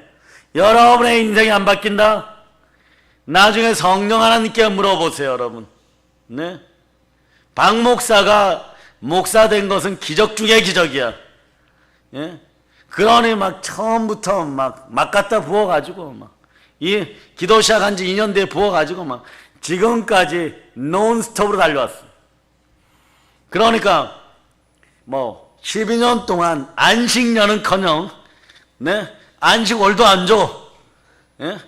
여러분의 인생이 안 바뀐다? 나중에 성령 하나님께 물어보세요, 여러분. 네? 박 목사가 목사 된 것은 기적 중에 기적이야. 예? 그러니 막 처음부터 막 갖다 부어가지고 막 이 기도 시작한 지 2년 뒤에 부어가지고 막 지금까지 논스톱으로 달려왔어. 그러니까 뭐 12년 동안 안식년은커녕, 네? 안식월도 안 줘. 예?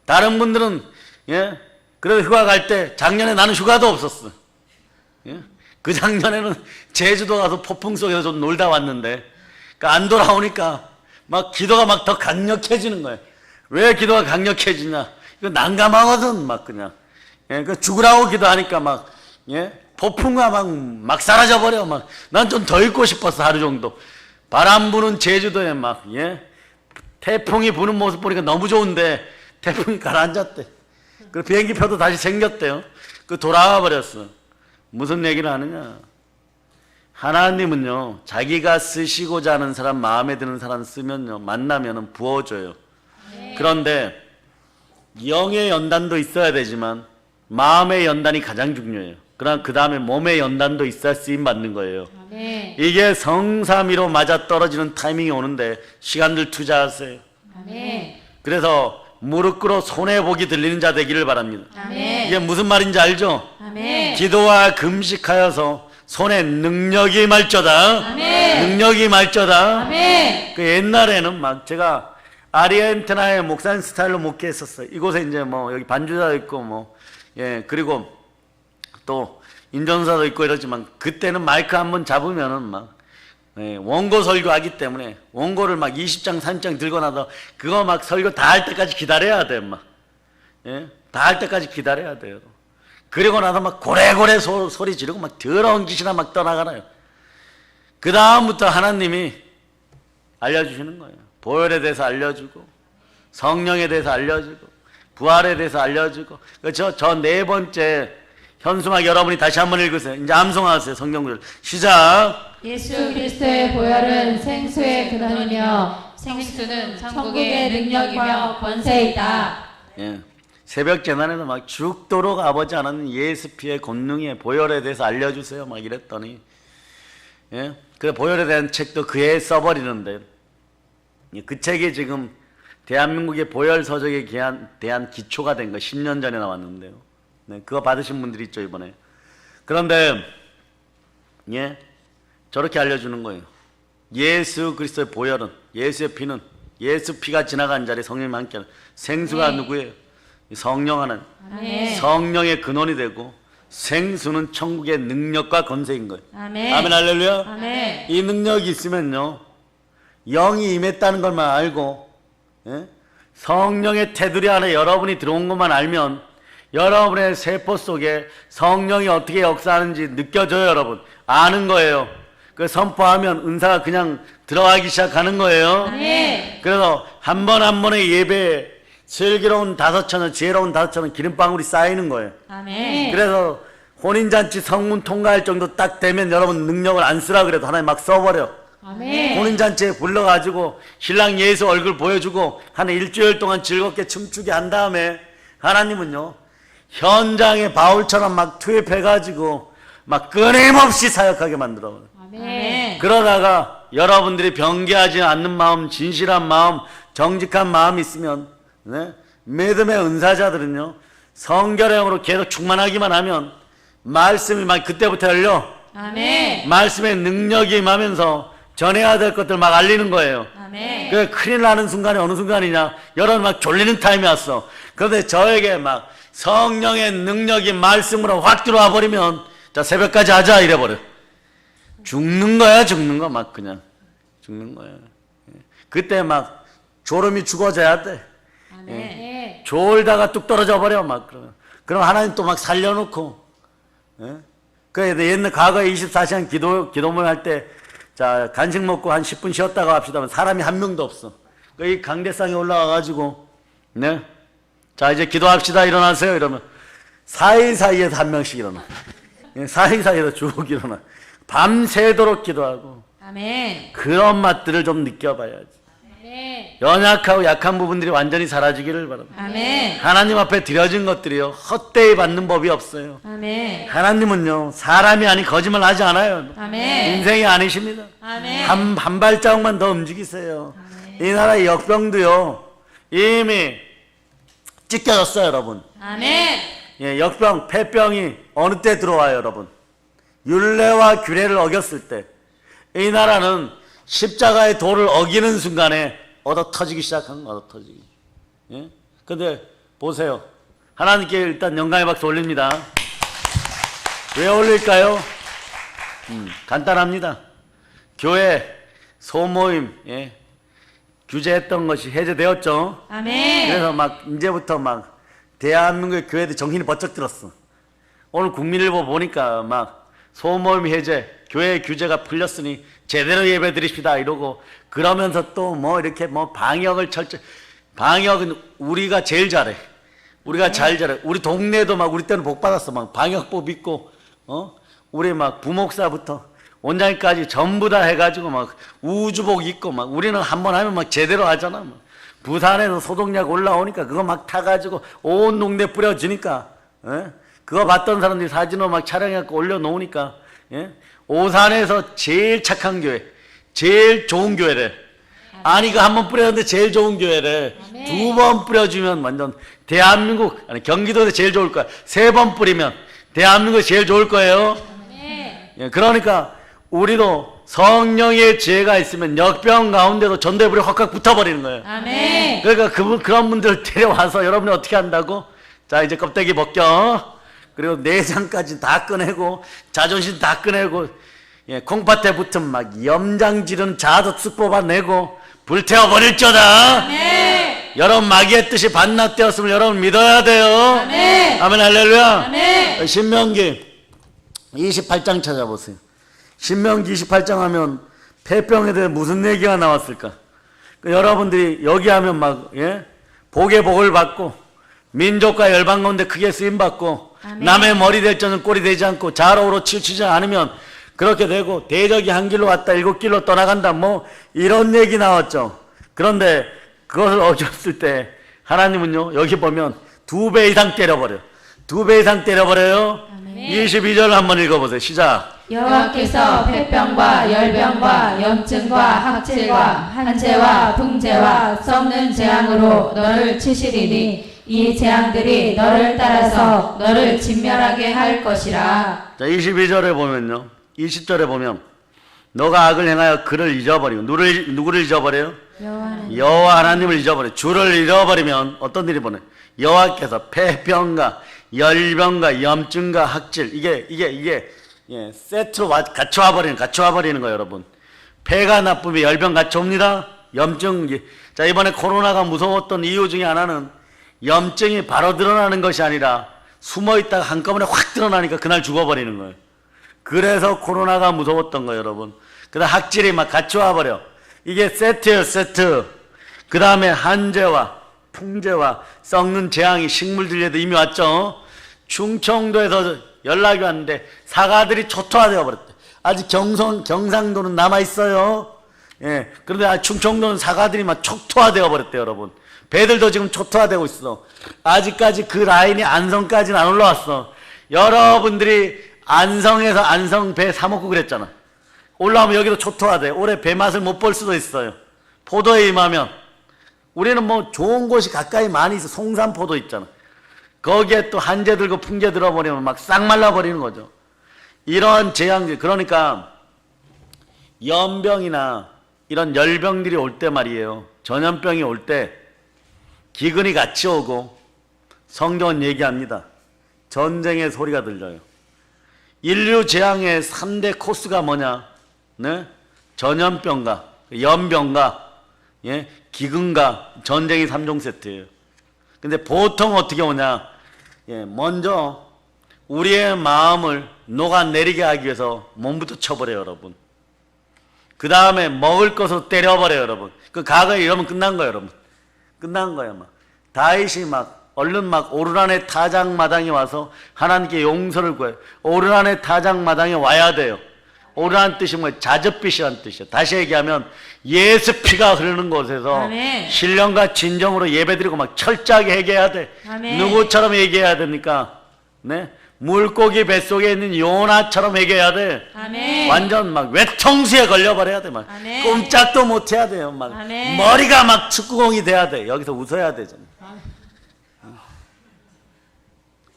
다른 분들은, 예? 그래도 휴가 갈 때, 작년에 나는 휴가도 없었어. 예? 그 작년에는 제주도 가서 폭풍 속에서 좀 놀다 왔는데, 그러니까 안 돌아오니까 막 기도가 막 더 강력해지는 거예요. 왜 기도가 강력해지냐? 이거 난감하거든, 막 그냥. 예? 그 죽으라고 기도하니까 막, 예? 폭풍과 막 사라져버려. 막. 난 좀 더 있고 싶었어, 하루 정도. 바람 부는 제주도에 막, 예? 태풍이 부는 모습 보니까 너무 좋은데, 태풍이 가라앉았대. 그 비행기 표도 다시 생겼대요. 그 돌아와 버렸어. 무슨 얘기를 하느냐? 하나님은요, 자기가 쓰시고자 하는 사람, 마음에 드는 사람 쓰면요, 만나면은 부어줘요. 그런데 영의 연단도 있어야 되지만 마음의 연단이 가장 중요해요. 그러나 그 다음에 몸의 연단도 있어야 쓰임 받는 거예요. 아멘. 이게 성삼위로 맞아 떨어지는 타이밍이 오는데 시간들 투자하세요. 아멘. 그래서 무릎 꿇어 손해복이 들리는 자 되기를 바랍니다. 아멘. 이게 무슨 말인지 알죠? 아멘. 기도와 금식하여서 손에 능력이 말쩌다. 아멘. 능력이 말쩌다. 아멘. 그 옛날에는 막 제가 아르헨티나의 목사님 스타일로 목회했었어요. 이곳에 이제 뭐 여기 반주자도 있고 뭐, 예, 그리고 또 인전사도 있고 이러지만 그때는 마이크 한번 잡으면은 막, 예, 원고 설교하기 때문에 원고를 막 20장 30장 들고 나서 그거 막 설교 다 할 때까지 기다려야 돼. 막, 예, 다 할 때까지 기다려야 돼요. 그리고 나서 막 고래고래 소리 지르고 막 더러운 짓이나 막 떠나가나요. 그 다음부터 하나님이 알려주시는 거예요. 보혈에 대해서 알려주고, 성령에 대해서 알려주고, 부활에 대해서 알려주고. 저 네 번째 현수막 여러분이 다시 한번 읽으세요. 이제 암송하세요. 성경구절 시작. 예수 그리스도의 보혈은 생수의 근원이며 생수는 천국의 능력이며 권세이다. 예. 새벽 재난에도 막 죽도록 아버지 하나님 예수 피의 권능의 보혈에 대해서 알려주세요. 막 이랬더니, 예. 그 보혈에 대한 책도 그해 써버리는데, 그 책이 지금 대한민국의 보혈 서적에 대한 기초가 된 거 10년 전에 나왔는데요. 네, 그거 받으신 분들이 있죠, 이번에. 그런데, 예, 저렇게 알려주는 거예요. 예수 그리스도의 보혈은, 예수의 피는, 예수 피가 지나간 자리에 성령이 함께 하는 생수가 누구예요? 성령 하나님. 아멘. 성령의 근원이 되고, 생수는 천국의 능력과 권세인 거예요. 아멘. 아멘, 할렐루야. 아멘. 이 능력이 있으면요, 영이 임했다는 것만 알고, 예? 성령의 테두리 안에 여러분이 들어온 것만 알면 여러분의 세포 속에 성령이 어떻게 역사하는지 느껴져요. 여러분 아는 거예요. 그 선포하면 은사가 그냥 들어가기 시작하는 거예요. 아멘. 그래서 한 번 한 번의 예배에 슬기로운 5천원, 지혜로운 5천원 기름방울이 쌓이는 거예요. 아멘. 그래서 혼인잔치 성문 통과할 정도 딱 되면 여러분 능력을 안 쓰라 그래도 하나님 막 써버려. 아멘. 혼인잔치에 불러가지고 신랑 예수 얼굴 보여주고 한 일주일 동안 즐겁게 춤추게 한 다음에 하나님은요 현장에 바울처럼 막 투입해가지고 막 끊임없이 사역하게 만들어. 아멘. 그러다가 여러분들이 변개하지 않는 마음, 진실한 마음, 정직한 마음이 있으면 네? 믿음의 은사자들은요 성결형으로 계속 충만하기만 하면 말씀이 막 그때부터 열려. 아멘. 말씀의 능력이 임하면서 전해야 될 것들 막 알리는 거예요. 아멘. 그 큰일 나는 순간이 어느 순간이냐? 여러분 막 졸리는 타임이 왔어. 그런데 저에게 막 성령의 능력이 말씀으로 확 들어와 버리면 자 새벽까지 하자 이래버려. 죽는 거야 죽는 거 막 그냥 죽는 거야. 그때 막 졸음이 죽어져야 돼. 아멘. 졸다가 뚝 떨어져 버려 막 그러면. 그럼 하나님 또 막 살려놓고. 그 옛날 과거에 24시간 기도문 할 때 자 간식 먹고 한 10분 쉬었다가 합시다. 사람이 한 명도 없어. 이 강대상에 올라와가지고 네. 자 이제 기도합시다 일어나세요 이러면 사이사이에서 한 명씩 일어나. 사이사이에서 쭉 일어나. 밤새도록 기도하고. 아멘. 그런 맛들을 좀 느껴봐야지. 아멘. 연약하고 약한 부분들이 완전히 사라지기를 바랍니다. 아멘. 하나님 앞에 드려진 것들이요 헛되이 받는 법이 없어요. 아멘. 하나님은요 사람이 아니 거짓말 하지 않아요. 아멘. 인생이 아니십니다. 아멘. 한 발자국만 더 움직이세요. 이 나라의 역병도요 이미 찢겨졌어요 여러분. 아멘. 예, 역병 폐병이 어느 때 들어와요 여러분? 율례와 규례를 어겼을 때 이 나라는 십자가의 도를 어기는 순간에 얻어 터지기 시작한 거, 얻어 터지기. 예? 근데 보세요. 하나님께 일단 영광의 박수 올립니다. 왜 올릴까요? 간단합니다. 교회, 소모임, 예? 규제했던 것이 해제되었죠. 아멘. 그래서 막, 이제부터 막, 대한민국의 교회들 정신이 번쩍 들었어. 오늘 국민일보 보니까 막, 소모임 해제, 교회 규제가 풀렸으니 제대로 예배 드립시다 이러고 그러면서 또 뭐 이렇게 뭐 방역을 방역은 우리가 제일 잘해. 우리가 잘 잘해. 우리 동네도 막 우리 때는 복 받았어. 막 방역법 있고 우리 막 부목사부터 원장님까지 전부 다 해가지고 막 우주복 입고 막 우리는 한번 하면 막 제대로 하잖아. 막. 부산에서 소독약 올라오니까 그거 막 타가지고 온 동네 뿌려주니까 그거 봤던 사람들이 사진으로 막 촬영해갖고 올려놓으니까 오산에서 제일 착한 교회, 제일 좋은 교회래. 아니, 그 한 번 뿌렸는데 제일 좋은 교회래. 두 번 뿌려주면 완전 대한민국, 아니, 경기도에서 제일 좋을 거야. 세 번 뿌리면 대한민국이 제일 좋을 거예요. 예, 그러니까 우리도 성령의 지혜가 있으면 역병 가운데도 전대불이 확확 붙어버리는 거예요. 아멘. 그러니까 그런 분들 데려와서 여러분이 어떻게 한다고? 자, 이제 껍데기 벗겨. 그리고 내장까지 다 꺼내고 자존심 다 꺼내고 예, 콩팥에 붙은 막 염장지른 자도 쓱 뽑아내고 불태워버릴저다. 아멘. 여러분 마귀의 뜻이 반납되었음을 여러분 믿어야 돼요. 아멘. 아멘 할렐루야. 아멘. 신명기 28장 찾아보세요. 신명기 28장 하면 폐병에 대해 무슨 얘기가 나왔을까? 여러분들이 여기 하면 막 복의 복을 받고 민족과 열방 가운데 크게 쓰임받고 아멘. 남의 머리 될 자는 꼴이 되지 않고 좌로우로 치우치지 않으면 그렇게 되고 대적이 한 길로 왔다 7길로 떠나간다 뭐 이런 얘기 나왔죠. 그런데 그것을 어겼을 때 하나님은요 여기 보면 2배 이상 때려버려. 2배 이상 때려버려요. 아멘. 22절 한번 읽어보세요. 시작. 여호와께서 폐병과 열병과 염증과 학질과 한재와 붕재와 썩는 재앙으로 너를 치시리니 이 재앙들이 너를 따라서 너를 진멸하게 할 것이라. 자 22절에 보면요 20절에 보면 너가 악을 행하여 그를 잊어버리고 누구를 잊어버려요? 여호와 하나님을 잊어버려. 주를 잃어버리면 어떤 일이 보내? 여호와께서 폐병과 열병과 염증과 학질 이게 세트로 같이 와버리는 거예요 여러분. 폐가 나쁘면 열병 같이 옵니다. 염증. 자 이번에 코로나가 무서웠던 이유 중에 하나는 염증이 바로 드러나는 것이 아니라 숨어있다가 한꺼번에 확 드러나니까 그날 죽어버리는 거예요. 그래서 코로나가 무서웠던 거예요 여러분. 그 다음 학질이 막 같이 와버려. 이게 세트예요 세트. 그 다음에 한재와 풍재와 썩는 재앙이 식물들에도 이미 왔죠. 충청도에서 연락이 왔는데 사과들이 초토화되어 버렸대. 아직 경상도는 남아있어요. 예. 그런데 충청도는 사과들이 막 초토화되어 버렸대요, 여러분. 배들도 지금 초토화되고 있어. 아직까지 그 라인이 안성까지는 안 올라왔어. 여러분들이 안성에서 안성 배 사 먹고 그랬잖아. 올라오면 여기도 초토화돼. 올해 배 맛을 못 볼 수도 있어요. 포도에 임하면. 우리는 뭐 좋은 곳이 가까이 많이 있어. 송산포도 있잖아. 거기에 또 한재 들고 풍재 들어버리면 막 싹 말라버리는 거죠. 이런 재앙들, 그러니까 연병이나 이런 열병들이 올 때 말이에요. 전염병이 올 때 기근이 같이 오고 성경은 얘기합니다. 전쟁의 소리가 들려요. 인류 재앙의 3대 코스가 뭐냐? 네? 전염병과 연병과 예? 기근과 전쟁이 3종 세트예요. 근데 보통 어떻게 오냐? 예, 먼저 우리의 마음을 녹아내리게 하기 위해서 몸부터 쳐버려요, 여러분. 그 다음에 먹을 것으로 때려버려요, 여러분. 그 과거에 이러면 끝난 거예요, 여러분. 끝난 거예요, 막. 다윗이 막 얼른 막 오르란의 타작마당에 와서 하나님께 용서를 구해요. 오르란의 타작마당에 와야 돼요. 오르란 뜻이 뭐예요? 자젓빛이란 뜻이에요. 다시 얘기하면 예수 피가 흐르는 곳에서 아멘. 신령과 진정으로 예배드리고 막 철저하게 회개해야 돼. 아멘. 누구처럼 회개해야 됩니까? 네? 물고기 뱃속에 있는 요나처럼 회개해야 돼. 아멘. 완전 막 외통수에 걸려버려야 돼. 막 아멘. 꼼짝도 못 해야 돼요. 막 아멘. 머리가 막 축구공이 돼야 돼. 여기서 웃어야 되잖아.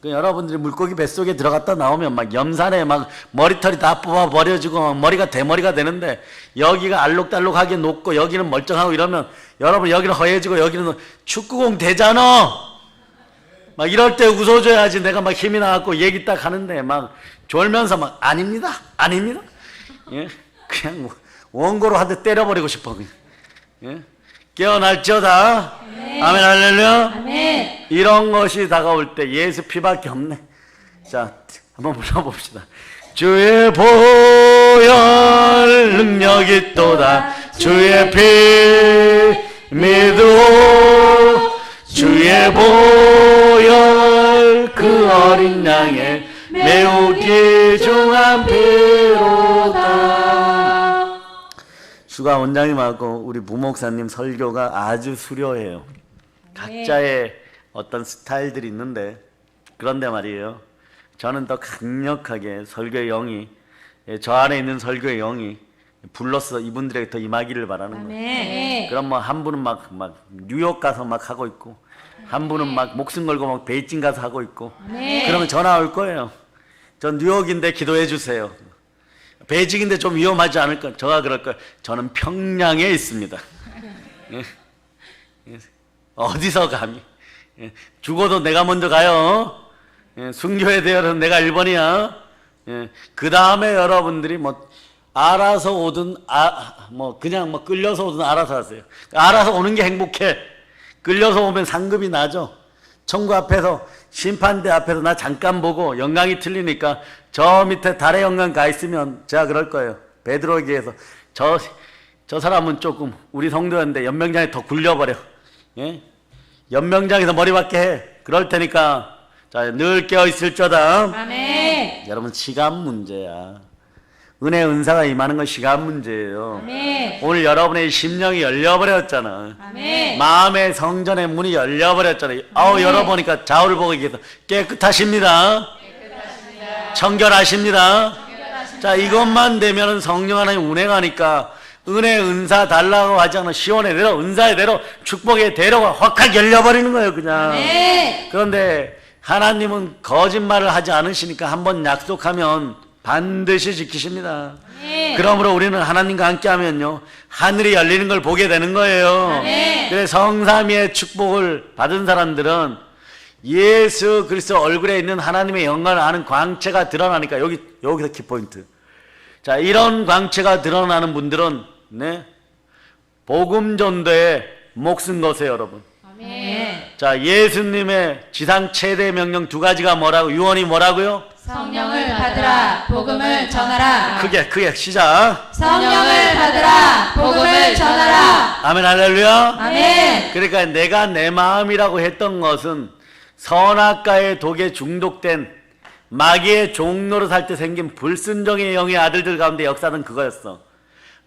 그 여러분들이 물고기 뱃속에 들어갔다 나오면 막 염산에 막 머리털이 다 뽑아 버려지고 막 머리가 대머리가 되는데 여기가 알록달록하게 높고 여기는 멀쩡하고 이러면 여러분 여기는 허해지고 여기는 축구공 되잖아. 막 이럴 때 웃어줘야지. 내가 막 힘이 나갖고 얘기 딱 하는데 막 졸면서 막 아닙니다. 아닙니다. 예? 그냥 원고로 한 대 때려버리고 싶어. 그냥. 예? 깨어날지어다. 아멘. 아멘 할렐루야. 아멘. 이런 것이 다가올 때 예수 피밖에 없네. 자, 한번 불러봅시다. 주의 보혈 능력이 또다. 주의 피 믿어. 주의 보혈 그 어린 양의 매우 귀중한 피로다. 주가 원장님하고 우리 부목사님 설교가 아주 수려해요. 각자의 어떤 스타일들이 있는데 그런데 말이에요. 저는 더 강력하게 설교의 영이 저 안에 있는 설교의 영이 불러서 이분들에게 더 임하기를 바라는 거예요. 아멘. 그럼 뭐 한 분은 막 뉴욕 가서 막 하고 있고 한 분은 막 목숨 걸고 막 베이징 가서 하고 있고 아멘. 그러면 전화 올 거예요. 전 뉴욕인데 기도해 주세요. 베이징인데 좀 위험하지 않을까? 저가 그럴 거예요. 저는 평양에 있습니다. 예. 예. 어디서 감히? 예. 죽어도 내가 먼저 가요. 예. 순교에 대해서는 내가 1번이야. 예. 그 다음에 여러분들이 뭐 알아서 오든 뭐 그냥 뭐 끌려서 오든 알아서 하세요. 알아서 오는 게 행복해. 끌려서 오면 상급이 나죠. 천국 앞에서 심판대 앞에서 나 잠깐 보고 영광이 틀리니까 저 밑에 달의 영광 가 있으면 제가 그럴 거예요. 베드로에게서 저 사람은 조금 우리 성도였는데 연명장에 더 굴려버려. 예? 연명장에서 머리 박게 해. 그럴 테니까 자, 늘 깨어 있을저다. 아멘. 여러분 시간 문제야. 은혜 은사가 임하는 건 시간 문제예요. 아멘. 오늘 여러분의 심령이 열려버렸잖아. 아멘. 마음의 성전의 문이 열려버렸잖아요. 아우 열어보니까 좌우를 보고 계셔서 깨끗하십니다. 청결하십니다. 자, 이것만 되면 성령 하나님 운행하니까 은혜 은사 달라고 하지 않아. 시온의 대로 은사의 대로 축복의 대로가 확확 열려버리는 거예요, 그냥. 아멘. 그런데 하나님은 거짓말을 하지 않으시니까 한번 약속하면 반드시 지키십니다. 아멘. 그러므로 우리는 하나님과 함께하면요 하늘이 열리는 걸 보게 되는 거예요. 아멘. 그래서 성삼위의 축복을 받은 사람들은 예수 그리스도 얼굴에 있는 하나님의 영광을 아는 광채가 드러나니까 여기서 키포인트. 자, 이런 광채가 드러나는 분들은 네 복음 전도에 목숨 거세요, 여러분. 아멘. 자, 예수님의 지상 최대 명령 두 가지가 뭐라고? 유언이 뭐라고요? 성령을 받으라. 복음을 전하라. 크게 시작. 성령을 받으라. 복음을 전하라. 아멘 할렐루야. 아멘. 그러니까 내가 내 마음이라고 했던 것은 선악과의 독에 중독된 마귀의 종로로 살 때 생긴 불순종의 영의 아들들 가운데 역사는 그거였어.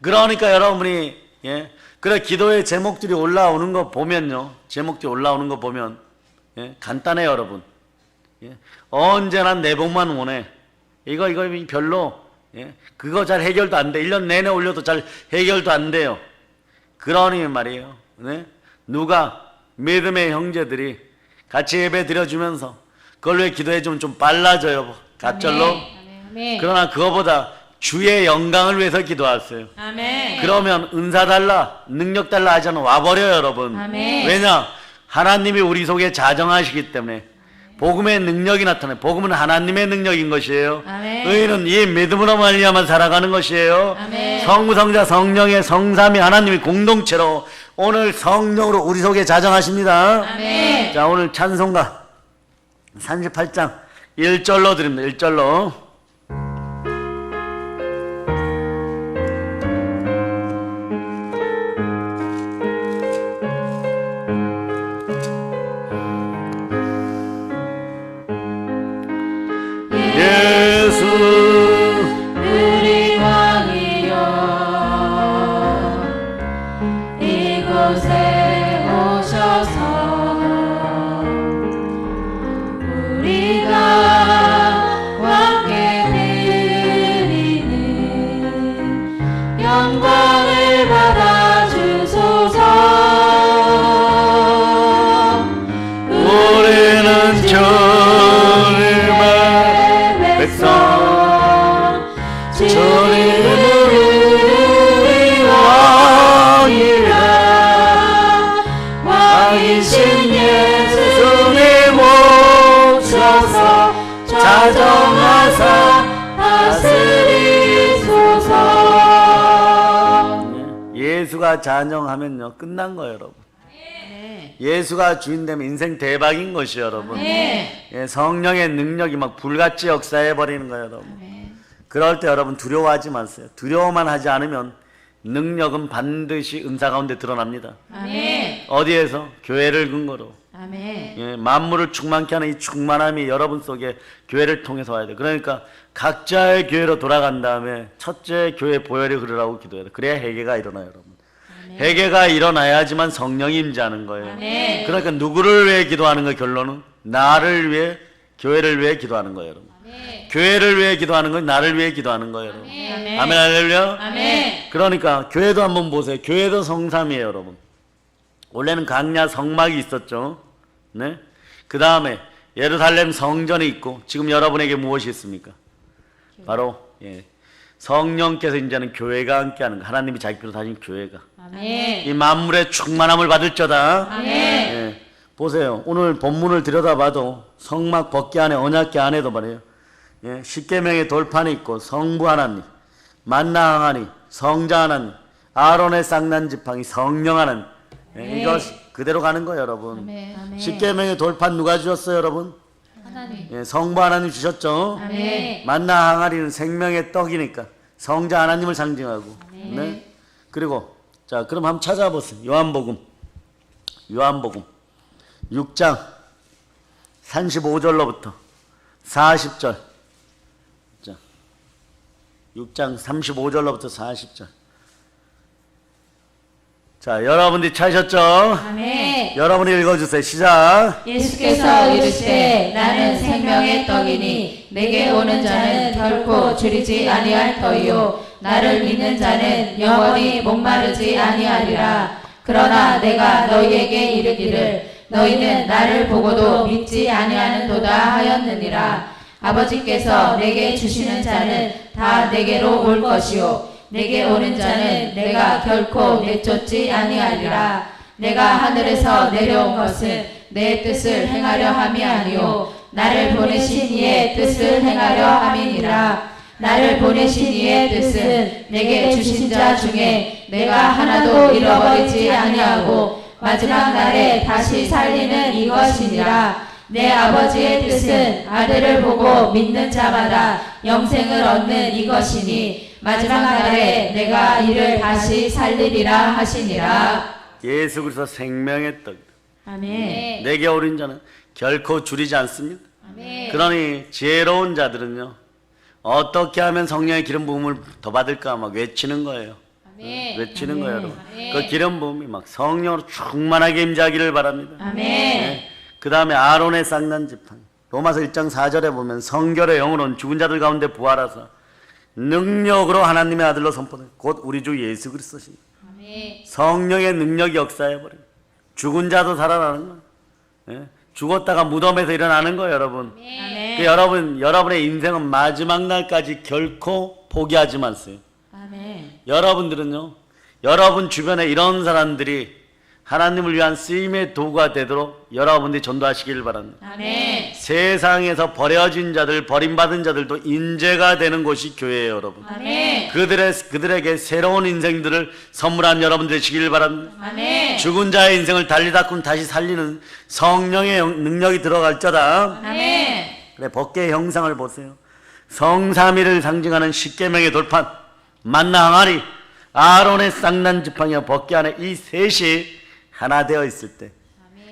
그러니까 여러분이 그래 기도의 제목들이 올라오는 거 보면요, 제목들이 올라오는 거 보면 간단해요 여러분. 언제나 내복만 원해. 이거 별로 그거 잘 해결도 안 돼. 1년 내내 올려도 잘 해결도 안 돼요. 그러니 말이에요. 누가 믿음의 형제들이 같이 예배 드려주면서 그걸 왜 기도해주면 좀 빨라져요. 갑절로. 아멘. 그러나 그거보다 주의 영광을 위해서 기도하세요. 아멘. 그러면 은사 달라, 능력 달라 하지 않아 와버려요 여러분. 아멘. 왜냐? 하나님이 우리 속에 자정하시기 때문에 복음의 능력이 나타나요. 복음은 하나님의 능력인 것이에요. 아멘. 의인은 이 믿음으로 말미암아 살아가는 것이에요. 아멘. 성부, 성자, 성령의 성삼위 하나님이 공동체로 오늘 성령으로 우리 속에 자정하십니다. 아멘. 자, 오늘 찬송가 38장 1절로 드립니다. 1절로. 예수 우리 왕이여 이곳에 오셔서 우리가 함께 드리는 영광을 받아주소서. 우리는 주님의 백성 주님은 우리 왕이라 왕이신 예수님 오셔서 자정하사 다스리소서. 예수가 자정하면요 끝난 거예요 여러분. 네. 예수가 주인 되면 인생 대박인 것이요 여러분. 네. 성령의 능력이 막 불같이 역사해 버리는 거예요 여러분. 그럴 때 여러분 두려워하지 마세요. 두려워만 하지 않으면 능력은 반드시 은사 가운데 드러납니다. 아멘. 어디에서? 교회를 근거로. 아멘. 만물을 충만케 하는 이 충만함이 여러분 속에 교회를 통해서 와야 돼. 그러니까 각자의 교회로 돌아간 다음에 첫째 교회 보혈이 흐르라고 기도해야 돼. 그래야 회개가 일어나요 여러분. 회개가 일어나야지만 성령이 임재하는 거예요. 아멘. 그러니까 누구를 위해 기도하는 거 결론은? 나를 위해, 교회를 위해 기도하는 거예요 여러분. 아멘. 교회를 위해 기도하는 건 나를 위해 기도하는 거예요 여러분. 아멘. 아멘 할렐루야. 아멘. 그러니까 교회도 한번 보세요. 교회도 성삼이에요 여러분. 원래는 강야 성막이 있었죠. 네? 그 다음에 예루살렘 성전이 있고 지금 여러분에게 무엇이 있습니까? 바로 성령께서 이제는 교회가 함께하는 거. 하나님이 자기 피로 다진 교회가 아멘. 이 만물의 충만함을 받을저다. 아멘. 보세요. 오늘 본문을 들여다봐도 성막 벗기 안에 언약궤 안에도 말이에요. 십계명의 돌판이 있고 성부 하나님, 만나 항아리, 성자 하나님, 아론의 쌍난 지팡이, 성령 하나님. 이거 그대로 가는 거예요 여러분. 아멘. 십계명의 돌판 누가 주셨어요 여러분? 하나님. 성부 하나님 주셨죠. 아멘. 만나 항아리는 생명의 떡이니까 성자 하나님을 상징하고. 네. 그리고 자 그럼 한번 찾아보세요. 요한복음 6장 35절로부터 40절. 자 6장 35절로부터 40절. 자 여러분들이 찾으셨죠? 아멘. 여러분이 읽어주세요. 시작. 예수께서 이르시되 나는 생명의 떡이니 내게 오는 자는 결코 줄이지 아니할 터이요 나를 믿는 자는 영원히 목마르지 아니하리라. 그러나 내가 너희에게 이르기를 너희는 나를 보고도 믿지 아니하는도다 하였느니라. 아버지께서 내게 주시는 자는 다 내게로 올 것이요 내게 오는 자는 내가 결코 내쫓지 아니하리라. 내가 하늘에서 내려온 것은 내 뜻을 행하려 함이 아니요 나를 보내신 이의 뜻을 행하려 함이니라. 나를 보내신 이의 뜻은 내게 주신 자 중에 내가 하나도 잃어버리지 아니하고 마지막 날에 다시 살리는 이것이니라. 내 아버지의 뜻은 아들을 보고 믿는 자마다 영생을 얻는 이것이니 마지막 날에 내가 이를 다시 살리리라 하시니라. 예수 그리스도 생명의 떡. 아멘. 내게 오른 자는 결코 줄이지 않습니다. 아멘. 그러니 지혜로운 자들은요, 어떻게 하면 성령의 기름 부음을 더 받을까 막 외치는 거예요. 아멘. 외치는 거예요, 여러분. 아멘. 그 기름 부음이 막 성령으로 충만하게 임재하기를 바랍니다. 아멘. 그 다음에 아론의 쌍난 지팡이. 로마서 1장 4절에 보면 성결의 영으로는 죽은 자들 가운데 부활하사 능력으로 하나님의 아들로 선포된 곧 우리 주 예수 그리스도십니다. 아멘. 성령의 능력이 역사해버려요. 죽은 자도 살아나는 거예요. 예? 죽었다가 무덤에서 일어나는 거예요, 여러분. 아멘. 그 여러분의 인생은 마지막 날까지 결코 포기하지 마세요. 아멘. 여러분들은요, 여러분 주변에 이런 사람들이 하나님을 위한 쓰임의 도구가 되도록 여러분들이 전도하시길 바랍니다. 아멘. 세상에서 버려진 자들, 버림받은 자들도 인재가 되는 곳이 교회예요, 여러분. 아멘. 그들에게 새로운 인생들을 선물한 여러분 되시길 바랍니다. 아멘. 죽은 자의 인생을 달리 닦고 다시 살리는 성령의 능력이 들어갈저다. 아멘. 그래, 법계의 형상을 보세요. 성삼위를 상징하는 십계명의 돌판, 만나 항아리, 아론의 쌍난 지팡이와 법계 안에 이 셋이 하나 되어 있을 때,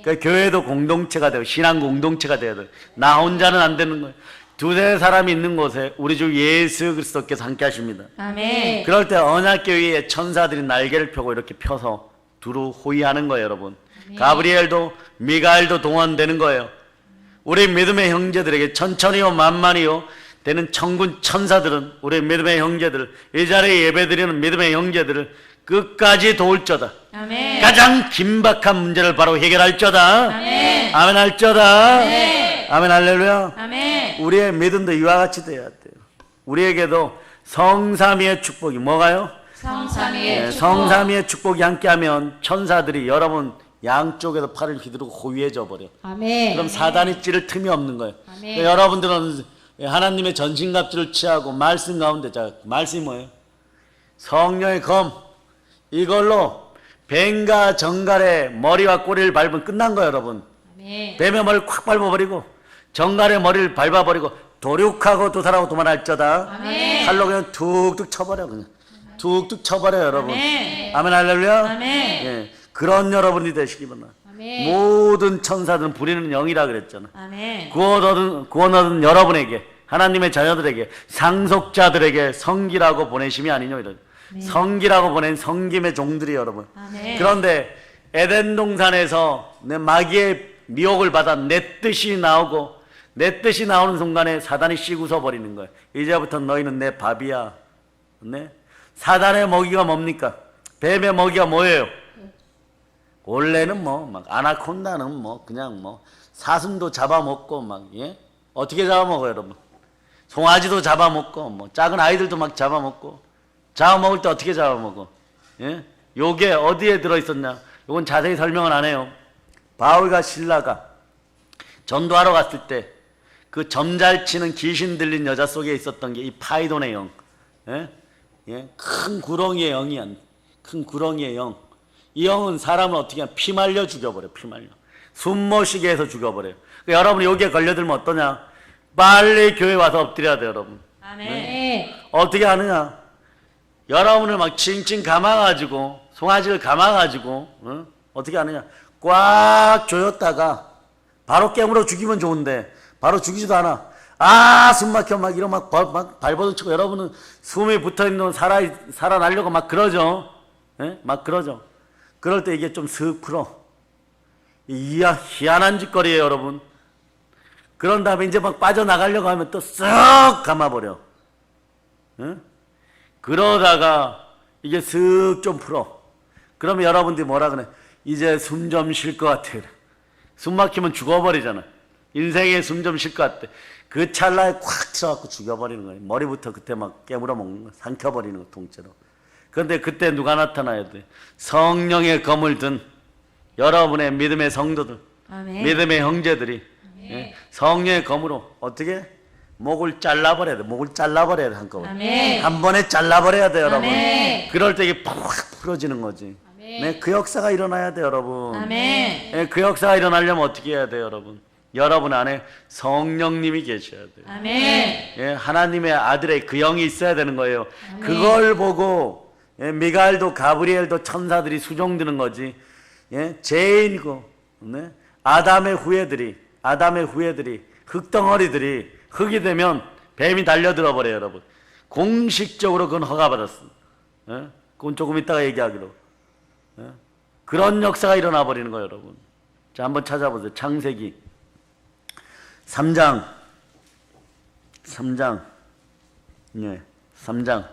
그 교회도 공동체가 되고 신앙 공동체가 되어야 돼요. 나 혼자는 안 되는 거예요. 두세 사람이 있는 곳에 우리 주 예수 그리스도께서 함께 하십니다. 아멘. 그럴 때 언약궤 위에 천사들이 날개를 펴고 이렇게 펴서 두루 호위하는 거예요, 여러분. 가브리엘도 미가엘도 동원되는 거예요. 우리 믿음의 형제들에게 천천히요 만만히요 되는 천군 천사들은 우리 믿음의 형제들, 이 자리에 예배드리는 믿음의 형제들을 끝까지 도울저다. 아멘. 가장 긴박한 문제를 바로 해결할저다. 아멘. 아멘 할저다. 네. 아멘 할렐루야. 아멘. 우리의 믿음도 이와 같이 돼야 돼요. 우리에게도 성삼위의 축복이 뭐가요? 성삼위의 축복. 성삼위의 축복이 함께하면 천사들이 여러분 양쪽에서 팔을 휘두르고 호위해져 버려. 아멘. 그럼 사단이 찌를 틈이 없는 거예요. 아멘. 그러니까 여러분들은 하나님의 전신갑주를 취하고 말씀 가운데, 자, 말씀이 뭐예요? 성령의 검, 이걸로 뱀과 정갈의 머리와 꼬리를 밟으면 끝난 거예요, 여러분. 아멘. 뱀의 머리를 콱 밟아버리고 정갈의 머리를 밟아버리고 도륙하고 도살하고 도만할저다. 아멘. 칼로 그냥 툭툭 쳐버려, 그냥 툭툭 쳐버려, 여러분. 아멘. 아멘 할렐루야. 아멘. 예, 그런 여러분이 되시기 바랍니다. 아멘. 모든 천사들은 부리는 영이라 그랬잖아. 아멘. 구원 얻은 여러분에게, 하나님의 자녀들에게, 상속자들에게 성기라고 보내심이 아니뇨, 이런. 성기라고 보낸 성김의 종들이 여러분. 아멘. 그런데 에덴 동산에서 내 마귀의 미혹을 받아 내 뜻이 나오고, 내 뜻이 나오는 순간에 사단이 씩 웃어버리는 거예요. 이제부터 너희는 내 밥이야. 네? 사단의 먹이가 뭡니까? 뱀의 먹이가 뭐예요? 원래는 막 아나콘다는 그냥 사슴도 잡아먹고 예? 어떻게 잡아먹어요, 여러분? 송아지도 잡아먹고 작은 아이들도 막 잡아먹고. 잡아먹을 때 어떻게 잡아먹어? 예? 요게 어디에 들어있었냐? 요건 자세히 설명은 안 해요. 바울과 실라가 전도하러 갔을 때 그 점잘 치는 귀신 들린 여자 속에 있었던 게 이 파이돈의 영. 예? 예? 큰 구렁이의 영이야. 큰 구렁이의 영. 이 영은 사람을 어떻게 하면 피 말려 죽여버려. 피 말려. 숨 못 쉬게 해서 죽여버려요. 그러니까 여러분 여기에 걸려들면 어떠냐? 빨리 교회 와서 엎드려야 돼요, 여러분. 아멘. 어떻게 하느냐? 여러분을 막 칭칭 감아가지고, 송아지를 감아가지고, 어떻게 하느냐? 꽉 조였다가, 바로 깨물어 죽이면 좋은데, 바로 죽이지도 않아. 숨 막혀, 이런 막 발버둥 치고, 여러분은 숨이 붙어 있는 놈 살아나려고 막 그러죠. 예? 막 그러죠. 그럴 때 이게 좀 슥 풀어. 희한한 짓거리예요, 여러분. 그런 다음에 이제 막 빠져나가려고 하면 또 쓱 감아버려. 예? 그러다가 이게 슥 좀 풀어. 그러면 여러분들이 뭐라 그래? 이제 숨 좀 쉴 것 같아. 숨 막히면 죽어버리잖아. 인생에 숨 좀 쉴 것 같아. 그 찰나에 콱 들어갖고 죽여버리는 거예요. 머리부터 그때 막 깨물어 먹는 거, 삼켜버리는 거, 통째로. 그런데 그때 누가 나타나야 돼? 성령의 검을 든 여러분의 믿음의 성도들, 아멘. 믿음의 형제들이 예? 성령의 검으로 어떻게? 목을 잘라버려야 돼. 목을 잘라버려야 돼, 한꺼번에. 아멘. 한 번에 잘라버려야 돼, 여러분. 아멘. 그럴 때 이게 팍 풀어지는 거지. 네, 그 역사가 일어나야 돼, 여러분. 아멘. 네, 그 역사가 일어나려면 어떻게 해야 돼, 여러분? 여러분 안에 성령님이 계셔야 돼요. 아멘. 예, 하나님의 아들의 그 영이 있어야 되는 거예요. 그걸 보고 예, 미가엘도 가브리엘도 천사들이 수종드는 거지. 예, 죄인이고 네? 아담의 후예들이 흙덩어리들이 흙이 되면 뱀이 달려들어 버려요, 여러분. 공식적으로 그건 허가받았습니다. 예? 그건 조금 이따가 얘기하기로. 예? 그런 역사가 일어나 버리는 거예요, 여러분. 자, 한번 찾아보세요. 창세기 3장. 예, 3장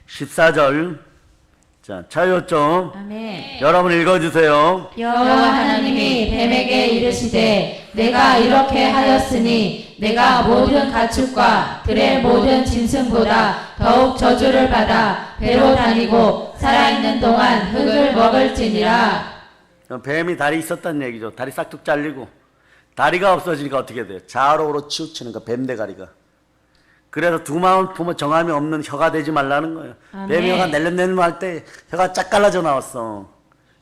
14절. 자, 찾았죠? 아멘. 여러분 읽어주세요. 여호와 하나님이 뱀에게 이르시되 내가 이렇게 하였으니 내가 모든 가축과 들의 모든 짐승보다 더욱 저주를 받아 배로 다니고 살아있는 동안 흙을 먹을지니라. 뱀이 다리 있었다는 얘기죠. 다리 싹둑 잘리고 다리가 없어지니까 어떻게 돼요? 자로우로 치우치는 거, 뱀대가리가. 그래서 두 마음 품어 정함이 없는 혀가 되지 말라는 거예요. 아멘. 뱀이 혀가 낼름낼름 할 때 혀가 짝 갈라져 나왔어.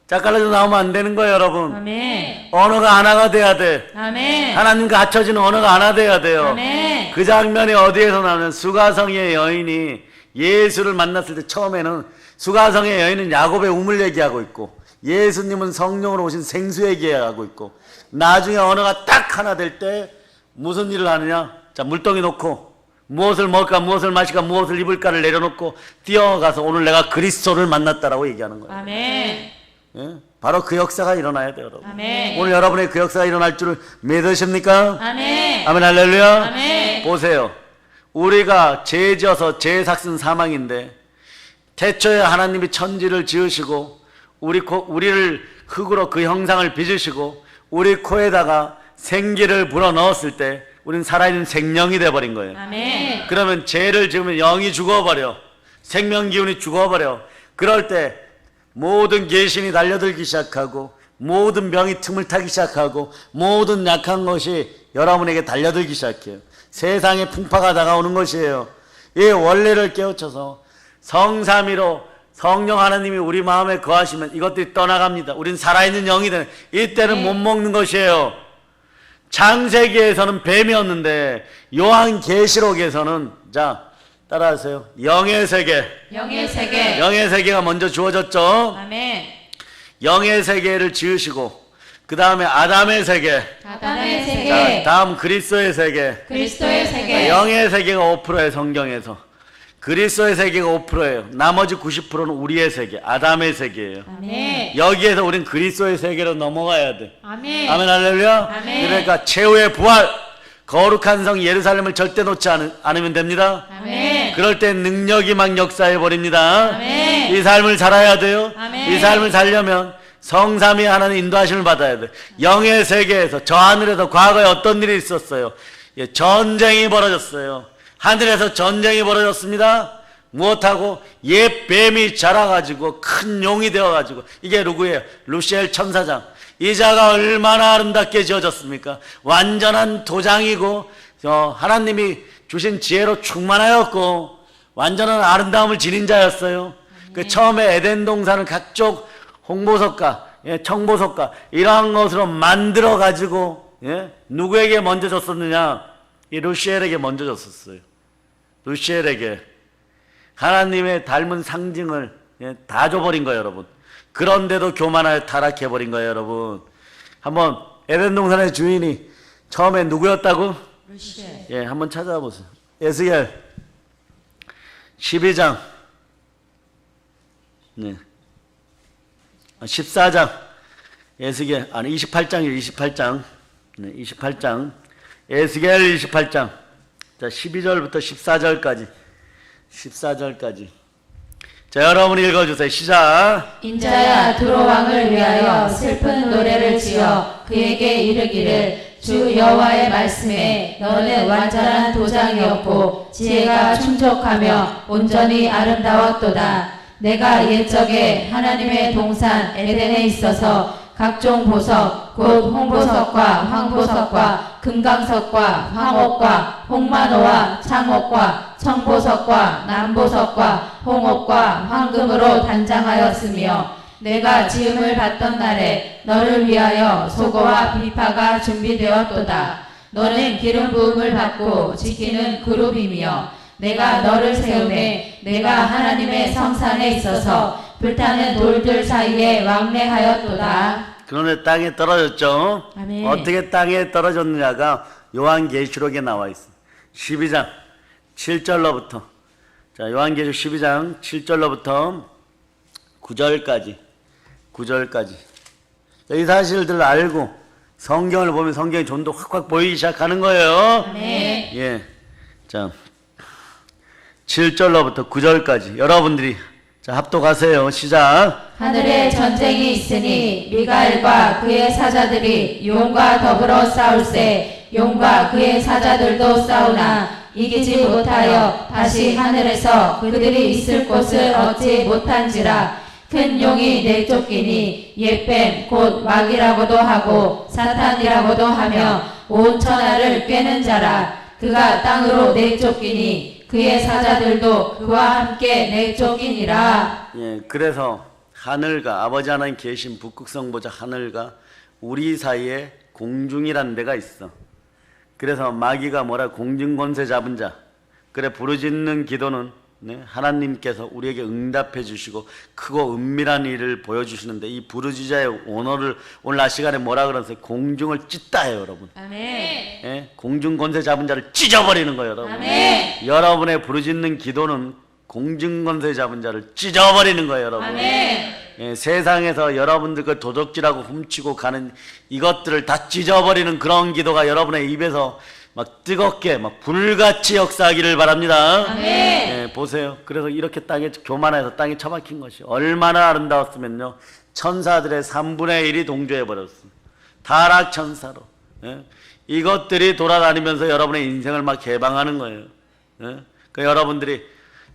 짝 갈라져 나오면 안 되는 거예요, 여러분. 아멘. 언어가 하나가 돼야 돼. 아멘. 하나님과 합쳐지는 언어가 하나 돼야 돼요. 아멘. 그 장면이 어디에서 나오면 수가성의 여인이 예수를 만났을 때 처음에는 수가성의 여인은 야곱의 우물 얘기하고 있고 예수님은 성령으로 오신 생수 얘기하고 있고 나중에 언어가 딱 하나 될 때 무슨 일을 하느냐? 자, 물동이 놓고 무엇을 먹을까, 무엇을 마실까, 무엇을 입을까를 내려놓고 뛰어가서 오늘 내가 그리스도를 만났다라고 얘기하는 거예요. 아멘. 예? 바로 그 역사가 일어나야 돼요, 여러분. 아멘. 오늘 여러분의 그 역사가 일어날 줄 믿으십니까? 아멘. 아멘, 할렐루야. 아멘. 보세요. 우리가 죄 지어서 죄 삭슨 사망인데 태초에 하나님이 천지를 지으시고 우리를 흙으로 그 형상을 빚으시고 우리 코에다가 생기를 불어 넣었을 때 우리는 살아있는 생명이 돼버린 거예요. 아멘. 그러면 죄를 지으면 영이 죽어버려. 생명 기운이 죽어버려. 그럴 때 모든 계신이 달려들기 시작하고 모든 병이 틈을 타기 시작하고 모든 약한 것이 여러분에게 달려들기 시작해요. 세상에 풍파가 다가오는 것이에요. 이 원리를 깨우쳐서 성삼위로 성령 하나님이 우리 마음에 거하시면 이것들이 떠나갑니다. 우린 살아있는 영이 되는, 이때는 못 먹는 것이에요. 창세기에서는 뱀이었는데 요한계시록에서는, 자, 따라하세요. 영의 세계. 영의 세계. 영의 세계가 먼저 주어졌죠. 아멘. 영의 세계를 지으시고 그 다음에 아담의 세계, 아담의 자, 세계. 다음 그리스도의 세계. 그리스도의 세계. 영의 세계가 5%예요, 성경에서. 그리스도의 세계가 5%예요. 나머지 90%는 우리의 세계, 아담의 세계예요. 아멘. 여기에서 우린 그리스도의 세계로 넘어가야 돼. 아멘. 아멘, 할렐루야. 아멘. 그러니까 최후의 부활, 거룩한 성 예루살렘을 절대 놓지 않으면 됩니다. 아멘. 그럴 때 능력이 막 역사해 버립니다. 아멘. 이 삶을 살아야 돼요. 아멘. 이 삶을 살려면 성삼위 하나님 인도하심을 받아야 돼. 영의 세계에서 저 하늘에서 과거에 어떤 일이 있었어요? 예, 전쟁이 벌어졌어요. 하늘에서 전쟁이 벌어졌습니다. 무엇하고? 옛 뱀이 자라가지고 큰 용이 되어가지고, 이게 누구예요? 루시엘 천사장. 이 자가 얼마나 아름답게 지어졌습니까? 완전한 도장이고 하나님이 주신 지혜로 충만하였고 완전한 아름다움을 지닌 자였어요. 그 처음에 에덴 동산을 각종 홍보석과, 예, 청보석과 이러한 것으로 만들어 가지고, 예, 누구에게 먼저 줬었느냐? 이 루시엘에게 먼저 줬었어요. 루시엘에게 하나님의 닮은 상징을, 예, 다 줘버린 거예요, 여러분. 그런데도 교만하여 타락해버린 거예요, 여러분. 한번 에덴 동산의 주인이 처음에 누구였다고? 루시엘. 예, 한번 찾아보세요. 에스겔 12장, 네, 14장, 에스겔, 아니 28장이에요. 28장, 네, 28장, 에스겔 28장. 자, 12절부터 14절까지, 14절까지. 자, 여러분 읽어주세요. 시작. 인자야 두로 왕을 위하여 슬픈 노래를 지어 그에게 이르기를 주 여호와의 말씀에 너는 완전한 도장이었고 지혜가 충족하며 온전히 아름다웠도다. 내가 옛적에 하나님의 동산 에덴에 있어서 각종 보석 곧 홍보석과 황보석과 금강석과 황옥과 홍만호와 창옥과 청보석과 남보석과 홍옥과 황금으로 단장하였으며 내가 지음을 받던 날에 너를 위하여 소고와 비파가 준비되었도다. 너는 기름 부음을 받고 지키는 그룹이며 내가 너를 세우매 내가 하나님의 성산에 있어서 불타는 돌들 사이에 왕래하였도다. 그런데 땅에 떨어졌죠. 아멘. 어떻게 땅에 떨어졌느냐가 요한계시록에 나와 있어. 12장 7절로부터. 자, 요한계시록 12장 7절로부터 9절까지. 이 사실들을 알고 성경을 보면 성경의 존도 확확 보이기 시작하는 거예요. 네. 예. 자, 7절로부터 9절까지 여러분들이 자, 합독하세요. 시작. 하늘에 전쟁이 있으니 미가엘과 그의 사자들이 용과 더불어 싸울세. 용과 그의 사자들도 싸우나 이기지 못하여 다시 하늘에서 그들이 있을 곳을 얻지 못한지라. 큰 용이 내쫓기니 옛뱀 곧 마귀라고도 하고 사탄이라고도 하며 온 천하를 꿰는 자라. 그가 땅으로 내쫓기니 그의 사자들도 그와 함께 내쫓기니라. 예, 그래서 하늘과 아버지 하나님 계신 북극성 보좌 하늘과 우리 사이에 공중이라는 데가 있어. 그래서 마귀가 뭐라 공중 권세 잡은 자. 그래 부르짖는 기도는 네, 하나님께서 우리에게 응답해 주시고 크고 은밀한 일을 보여주시는데 이 부르짖자의 언어를 오늘 낮 시간에 뭐라 그러세요? 공중을 찢다 해요, 여러분. 아멘. 예? 공중 권세 잡은 자를 찢어버리는 거예요, 여러분. 아멘. 여러분의 부르짖는 기도는 공중 권세 잡은 자를 찢어버리는 거예요, 여러분. 아멘. 예, 세상에서 여러분들 그 도둑질하고 훔치고 가는 이것들을 다 찢어버리는 그런 기도가 여러분의 입에서 막 뜨겁게 막 불같이 역사하기를 바랍니다. 아멘. 예, 보세요. 그래서 이렇게 땅에 교만해서 땅에 처박힌 것이 얼마나 아름다웠으면요. 천사들의 3분의 1이 동조해 버렸어. 타락 천사로. 예? 이것들이 돌아다니면서 여러분의 인생을 막 개방하는 거예요. 예? 그 여러분들이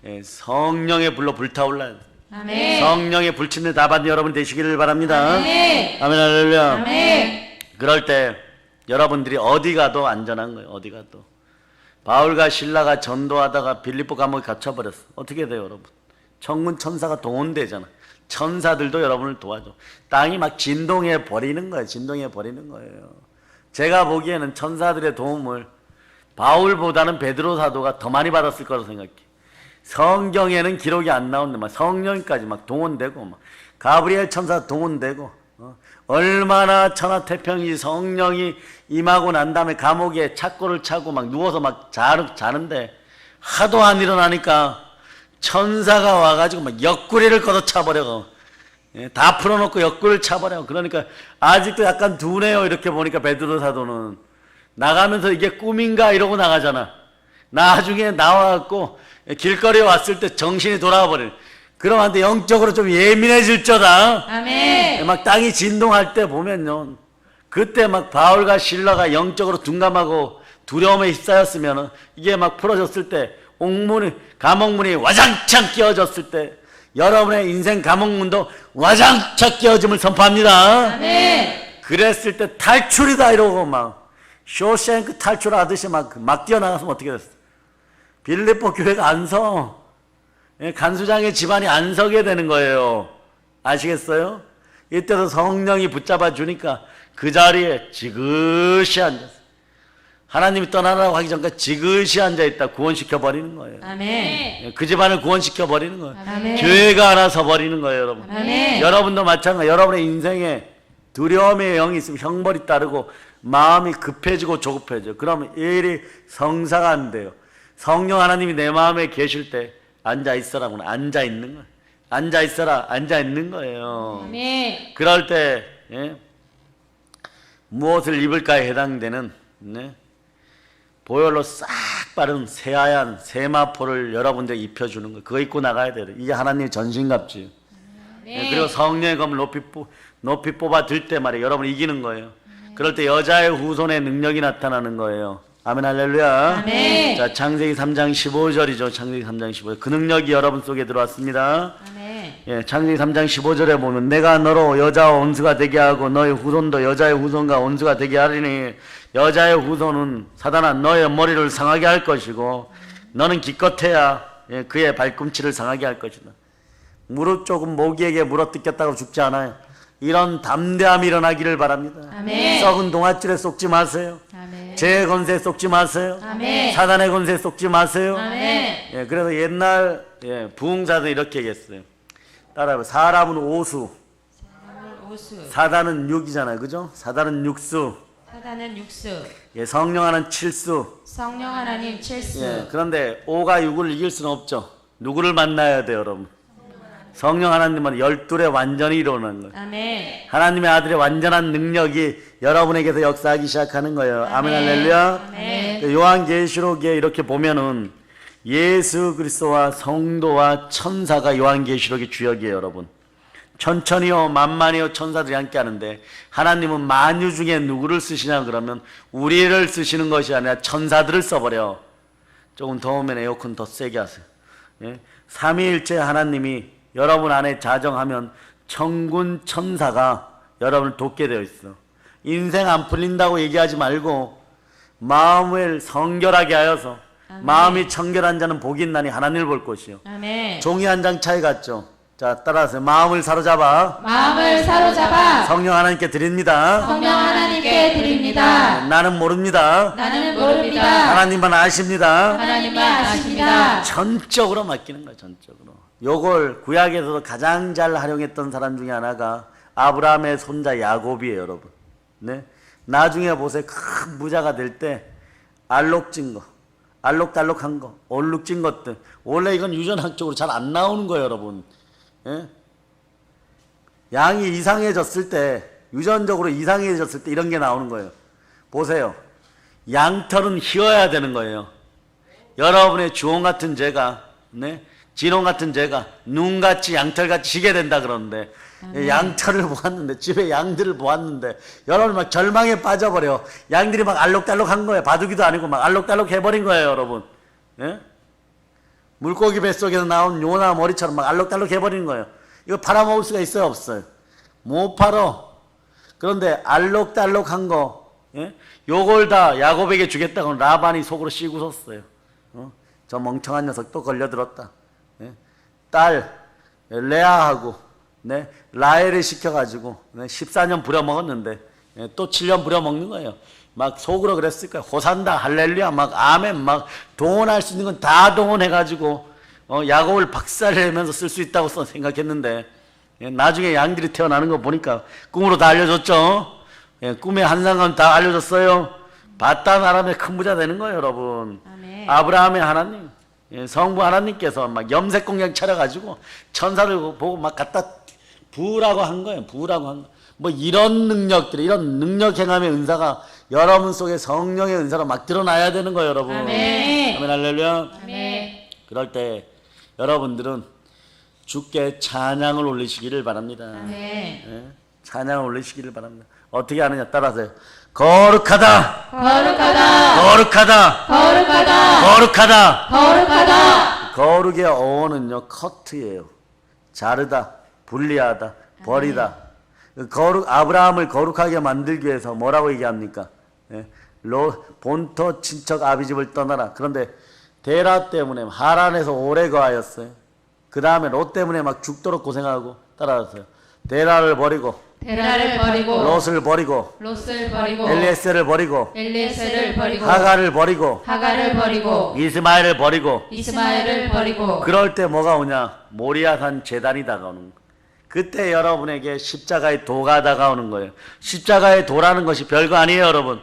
예, 성령의 불로 불타올라야 돼. 아멘. 성령의 불친의 답안 여러분 되시기를 바랍니다. 아멘. 아멘 할렐루야. 아멘. 그럴 때 여러분들이 어디 가도 안전한 거예요. 어디 가도. 바울과 실라가 전도하다가 빌립보 감옥에 갇혀버렸어. 어떻게 돼요, 여러분? 천군 천사가 동원되잖아. 천사들도 여러분을 도와줘. 땅이 막 진동해 버리는 거예요. 진동해 버리는 거예요. 제가 보기에는 천사들의 도움을 바울보다는 베드로 사도가 더 많이 받았을 거라고 생각해. 성경에는 기록이 안 나오는데 막 성령까지 막 동원되고 막 가브리엘 천사 동원되고 얼마나 천하태평이 성령이 임하고 난 다음에 감옥에 착고를 차고 막 누워서 막 자는데 하도 안 일어나니까 천사가 와가지고 막 옆구리를 걷어차버려. 예, 다 풀어놓고 옆구리를 차버려. 그러니까 아직도 약간 둔해요. 이렇게 보니까 베드로 사도는 나가면서 이게 꿈인가 이러고 나가잖아. 나중에 나와갖고 길거리에 왔을 때 정신이 돌아와 버려. 그럼한테 영적으로 좀 예민해질 거다. 아멘. 막 땅이 진동할 때 보면요. 그때 막 바울과 실라가 영적으로 둔감하고 두려움에 휩싸였으면 이게 막 풀어졌을 때 옥문이, 감옥문이 와장창 끼워졌을 때 여러분의 인생 감옥문도 와장창 끼워짐을 선포합니다. 아멘. 그랬을 때 탈출이다 이러고 막 쇼생크 탈출하듯이 막 뛰어나갔으면 어떻게 됐어? 빌립보 교회가 안 서. 간수장의 집안이 안 서게 되는 거예요. 아시겠어요? 이때도 성령이 붙잡아 주니까 그 자리에 지그시 앉았어요. 하나님이 떠나라고 하기 전까지 지그시 앉아있다 구원시켜 버리는 거예요. 아멘. 그 집안을 구원시켜 버리는 거예요. 아멘. 교회가 하나 서 버리는 거예요, 여러분. 아멘. 여러분도 마찬가지. 여러분의 인생에 두려움의 영이 있으면 형벌이 따르고 마음이 급해지고 조급해져. 그러면 일이 성사가 안 돼요. 성령 하나님이 내 마음에 계실 때 앉아 있어라고는 앉아 있는 거예요. 앉아 있어라, 앉아 있는 거예요. 아멘. 그럴 때 예? 무엇을 입을까에 해당되는 보혈로 싹 바른 새하얀 세마포를 여러분들 입혀주는 거예요. 그거 입고 나가야 돼요. 이게 하나님의 전신갑주예요. 예, 그리고 성령의 검을 높이 뽑아 들 때 말이에요. 여러분 이기는 거예요. 그럴 때 여자의 후손의 능력이 나타나는 거예요. 아멘 할렐루야. 아멘. 자, 창세기 3장 15절이죠. 창세기 3장 15절. 그 능력이 여러분 속에 들어왔습니다. 아멘. 예, 창세기 3장 15절에 보면 내가 너로 여자와 온수가 되게 하고 너의 후손도 여자의 후손과 온수가 되게 하리니 여자의 후손은 사단아 너의 머리를 상하게 할 것이고 너는 기껏해야 예, 그의 발꿈치를 상하게 할 것이다. 무릎 조금 모기에게 물어 뜯겼다고 죽지 않아요. 이런 담대함이 일어나기를 바랍니다. 아멘. 썩은 동아줄에 속지 마세요. 아멘. 죄의 권세에 속지 마세요. 아멘. 사단의 권세에 속지 마세요. 아멘. 예, 그래서 옛날 부흥사도 이렇게 얘기했어요. 따라해봐. 사람은 오수, 오수. 사단은 육이잖아요. 그죠? 사단은 육수, 사단은 육수, 예, 성령 하나는 칠수. 성령 하나님 칠수. 예, 그런데 5가 6을 이길 수는 없죠. 누구를 만나야 돼요, 여러분? 성령 하나님은 12에 완전히 이루어나는 거예요. 아멘. 하나님의 아들의 완전한 능력이 여러분에게서 역사하기 시작하는 거예요. 아멘, 할렐루야. 아멘. 요한계시록에 이렇게 보면은 예수 그리스도와 성도와 천사가 요한계시록의 주역이에요, 여러분. 천천히요 만만히요 천사들이 함께 하는데 하나님은 만유 중에 누구를 쓰시냐 그러면 우리를 쓰시는 것이 아니라 천사들을 써버려. 조금 더우면 에어컨 더 세게 하세요. 예? 삼위일체 하나님이 여러분 안에 자정하면 천군 천사가 여러분을 돕게 되어 있어. 인생 안 풀린다고 얘기하지 말고 마음을 성결하게 하여서 마음이 청결한 자는 복이 있나니 하나님을 볼 것이요. 아멘. 종이 한 장 차이 같죠. 자, 따라하세요. 마음을 사로잡아 마음을 사로잡아 성령 하나님께 드립니다. 성령 하나님께 드립니다. 나는 모릅니다. 나는 모릅니다. 하나님만 아십니다. 하나님만 아십니다. 전적으로 맡기는 거야, 전적으로. 요걸 구약에서도 가장 잘 활용했던 사람 중에 하나가 아브라함의 손자 야곱이에요, 여러분. 네? 나중에 보세요. 큰 부자가 될 때 알록진 거, 알록달록한 거, 얼룩진 것들. 원래 이건 유전학적으로 잘 안 나오는 거예요, 여러분. 예? 양이 이상해졌을 때, 유전적으로 이상해졌을 때 이런 게 나오는 거예요. 보세요. 양털은 휘어야 되는 거예요. 여러분의 주홍 같은 죄가, 네? 진홍 같은 죄가 눈같이 양털같이 지게 된다 그러는데 양털을 보았는데 집에 양들을 보았는데 여러분 막 절망에 빠져버려. 양들이 막 알록달록한 거예요. 바둑이도 아니고 막 알록달록 해버린 거예요, 여러분. 예? 물고기 뱃속에서 나온 요나 머리처럼 막 알록달록 해버린 거예요. 이거 팔아먹을 수가 있어요, 없어요? 못 팔어. 그런데 알록달록한 거, 예? 요걸 다 야곱에게 주겠다고 라반이 속으로 씩 웃었어요. 저 멍청한 녀석 또 걸려들었다. 예? 딸 레아하고 네? 라헬을 시켜가지고 14년 부려먹었는데 또 7년 부려먹는 거예요. 막 속으로 그랬을 거예요. 호산다 할렐루야 막 아멘 막 동원할 수 있는 건 다 동원해가지고 야곱을 박살내면서 쓸 수 있다고 생각했는데 나중에 양들이 태어나는 거 보니까 꿈으로 다 알려줬죠. 꿈의 한상관 다 알려줬어요. 바다 나라의 큰 부자 되는 거예요, 여러분. 아멘. 아브라함의 하나님, 성부 하나님께서 막 염색 공장 차려가지고 천사를 보고 막 갖다 부으라고 한 거예요. 부으라고 한 거. 뭐 이런 능력들이, 이런 능력 행함의 은사가 여러분 속에 성령의 은사로 막 드러나야 되는 거예요, 여러분. 아멘. 아멘, 할렐루야. 아멘. 그럴 때 여러분들은 주께 찬양을 올리시기를 바랍니다. 아멘. 예? 찬양을 올리시기를 바랍니다. 어떻게 하느냐 따라하세요. 거룩하다. 거룩하다. 거룩하다. 거룩하다. 거룩하다. 거룩하다. 거룩의 어원은요, 커트예요. 자르다, 분리하다, 버리다. 거룩, 아브라함을 거룩하게 만들기 위해서 뭐라고 얘기합니까? 예? 본토 친척 아비집을 떠나라. 그런데 데라 때문에 하란에서 오래 거하였어요. 그 다음에 롯 때문에 막 죽도록 고생하고 따라왔어요. 데라를 버리고, 데라를 버리고 롯을 버리고, 롯을 버리고 엘리에셀을 버리고, 엘리에셀을 버리고 하갈을 버리고, 하갈을 버리고 이스마엘을 버리고. 이스마엘을 버리고 그럴 때 뭐가 오냐? 모리아산 제단이 다가오는 거예요. 그때 여러분에게 십자가의 도가 다가오는 거예요. 십자가의 도라는 것이 별거 아니에요, 여러분.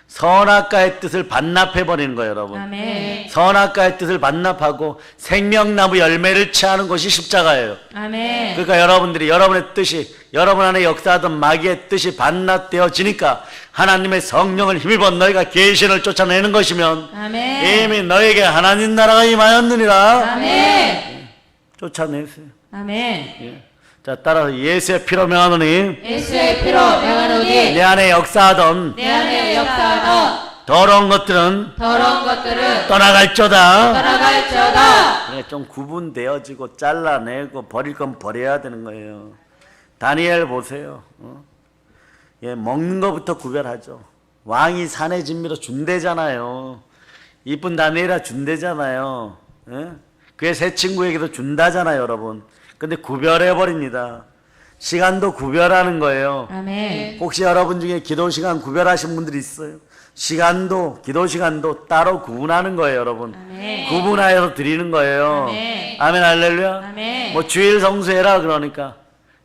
선악과의 뜻을 반납해버리는 거예요, 여러분. 아멘. 선악과의 뜻을 반납하고 생명나무 열매를 취하는 것이 십자가예요. 아멘. 그러니까 여러분들이 여러분의 뜻이, 여러분 안에 역사하던 마귀의 뜻이 반납되어지니까 하나님의 성령을 힘입어 너희가 계신을 쫓아내는 것이면 아멘. 이미 너에게 하나님 나라가 임하였느니라. 아멘. 쫓아내세요. 아멘. 예. 자, 따라서 예수의 피로 명하노니 예수의 피로 명하노니 내 안에 역사하던 내 안에 역사하던 더러운 것들은 더러운 것들은 떠나갈저다. 떠나갈지어다. 네, 좀 구분되어지고 잘라내고 버릴 건 버려야 되는 거예요. 다니엘 보세요. 예, 먹는 것부터 구별하죠. 왕이 산의 진미로 준대잖아요. 이쁜 다니엘아 준대잖아요. 예? 그의 새 친구에게도 준다잖아요, 여러분. 근데 구별해버립니다. 시간도 구별하는 거예요. 아멘. 혹시 여러분 중에 기도 시간 구별하신 분들이 있어요? 시간도, 기도 시간도 따로 구분하는 거예요, 여러분. 아멘. 구분하여서 드리는 거예요. 아멘. 아멘, 할렐루야. 아멘. 뭐 주일 성수해라 그러니까.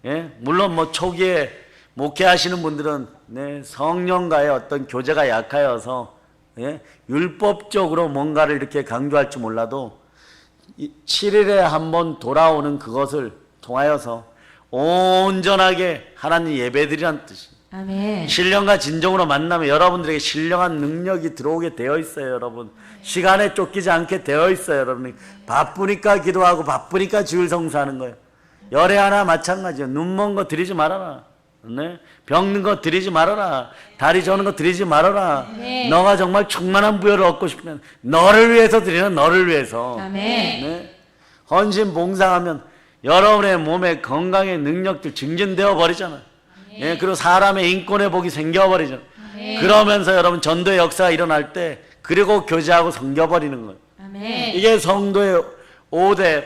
예? 물론 뭐 초기에 목회하시는 분들은 네, 성령과의 어떤 교제가 약하여서 예? 율법적으로 뭔가를 이렇게 강조할지 몰라도 7일에 한 번 돌아오는 그것을 통하여서 온전하게 하나님 예배드리라는 뜻입니다. 아멘. 신령과 진정으로 만나면 여러분들에게 신령한 능력이 들어오게 되어 있어요. 여러분 시간에 쫓기지 않게 되어 있어요. 여러분 바쁘니까 기도하고 바쁘니까 주일 성수하는 거예요. 열애 하나 마찬가지예요. 눈먼 거 드리지 말아라. 네? 병든 거 드리지 말아라. 다리 저는 거 드리지 말아라. 너가 정말 충만한 부여를 얻고 싶으면 너를 위해서 드리는 너를 위해서. 아멘. 네? 헌신 봉사하면 여러분의 몸에 건강의 능력들 증진되어 버리잖아. 예, 그리고 사람의 인권의 복이 생겨버리잖아. 그러면서 여러분 전도의 역사가 일어날 때 그리고 교제하고 섬겨버리는 거예요. 아멘. 이게 성도의 5대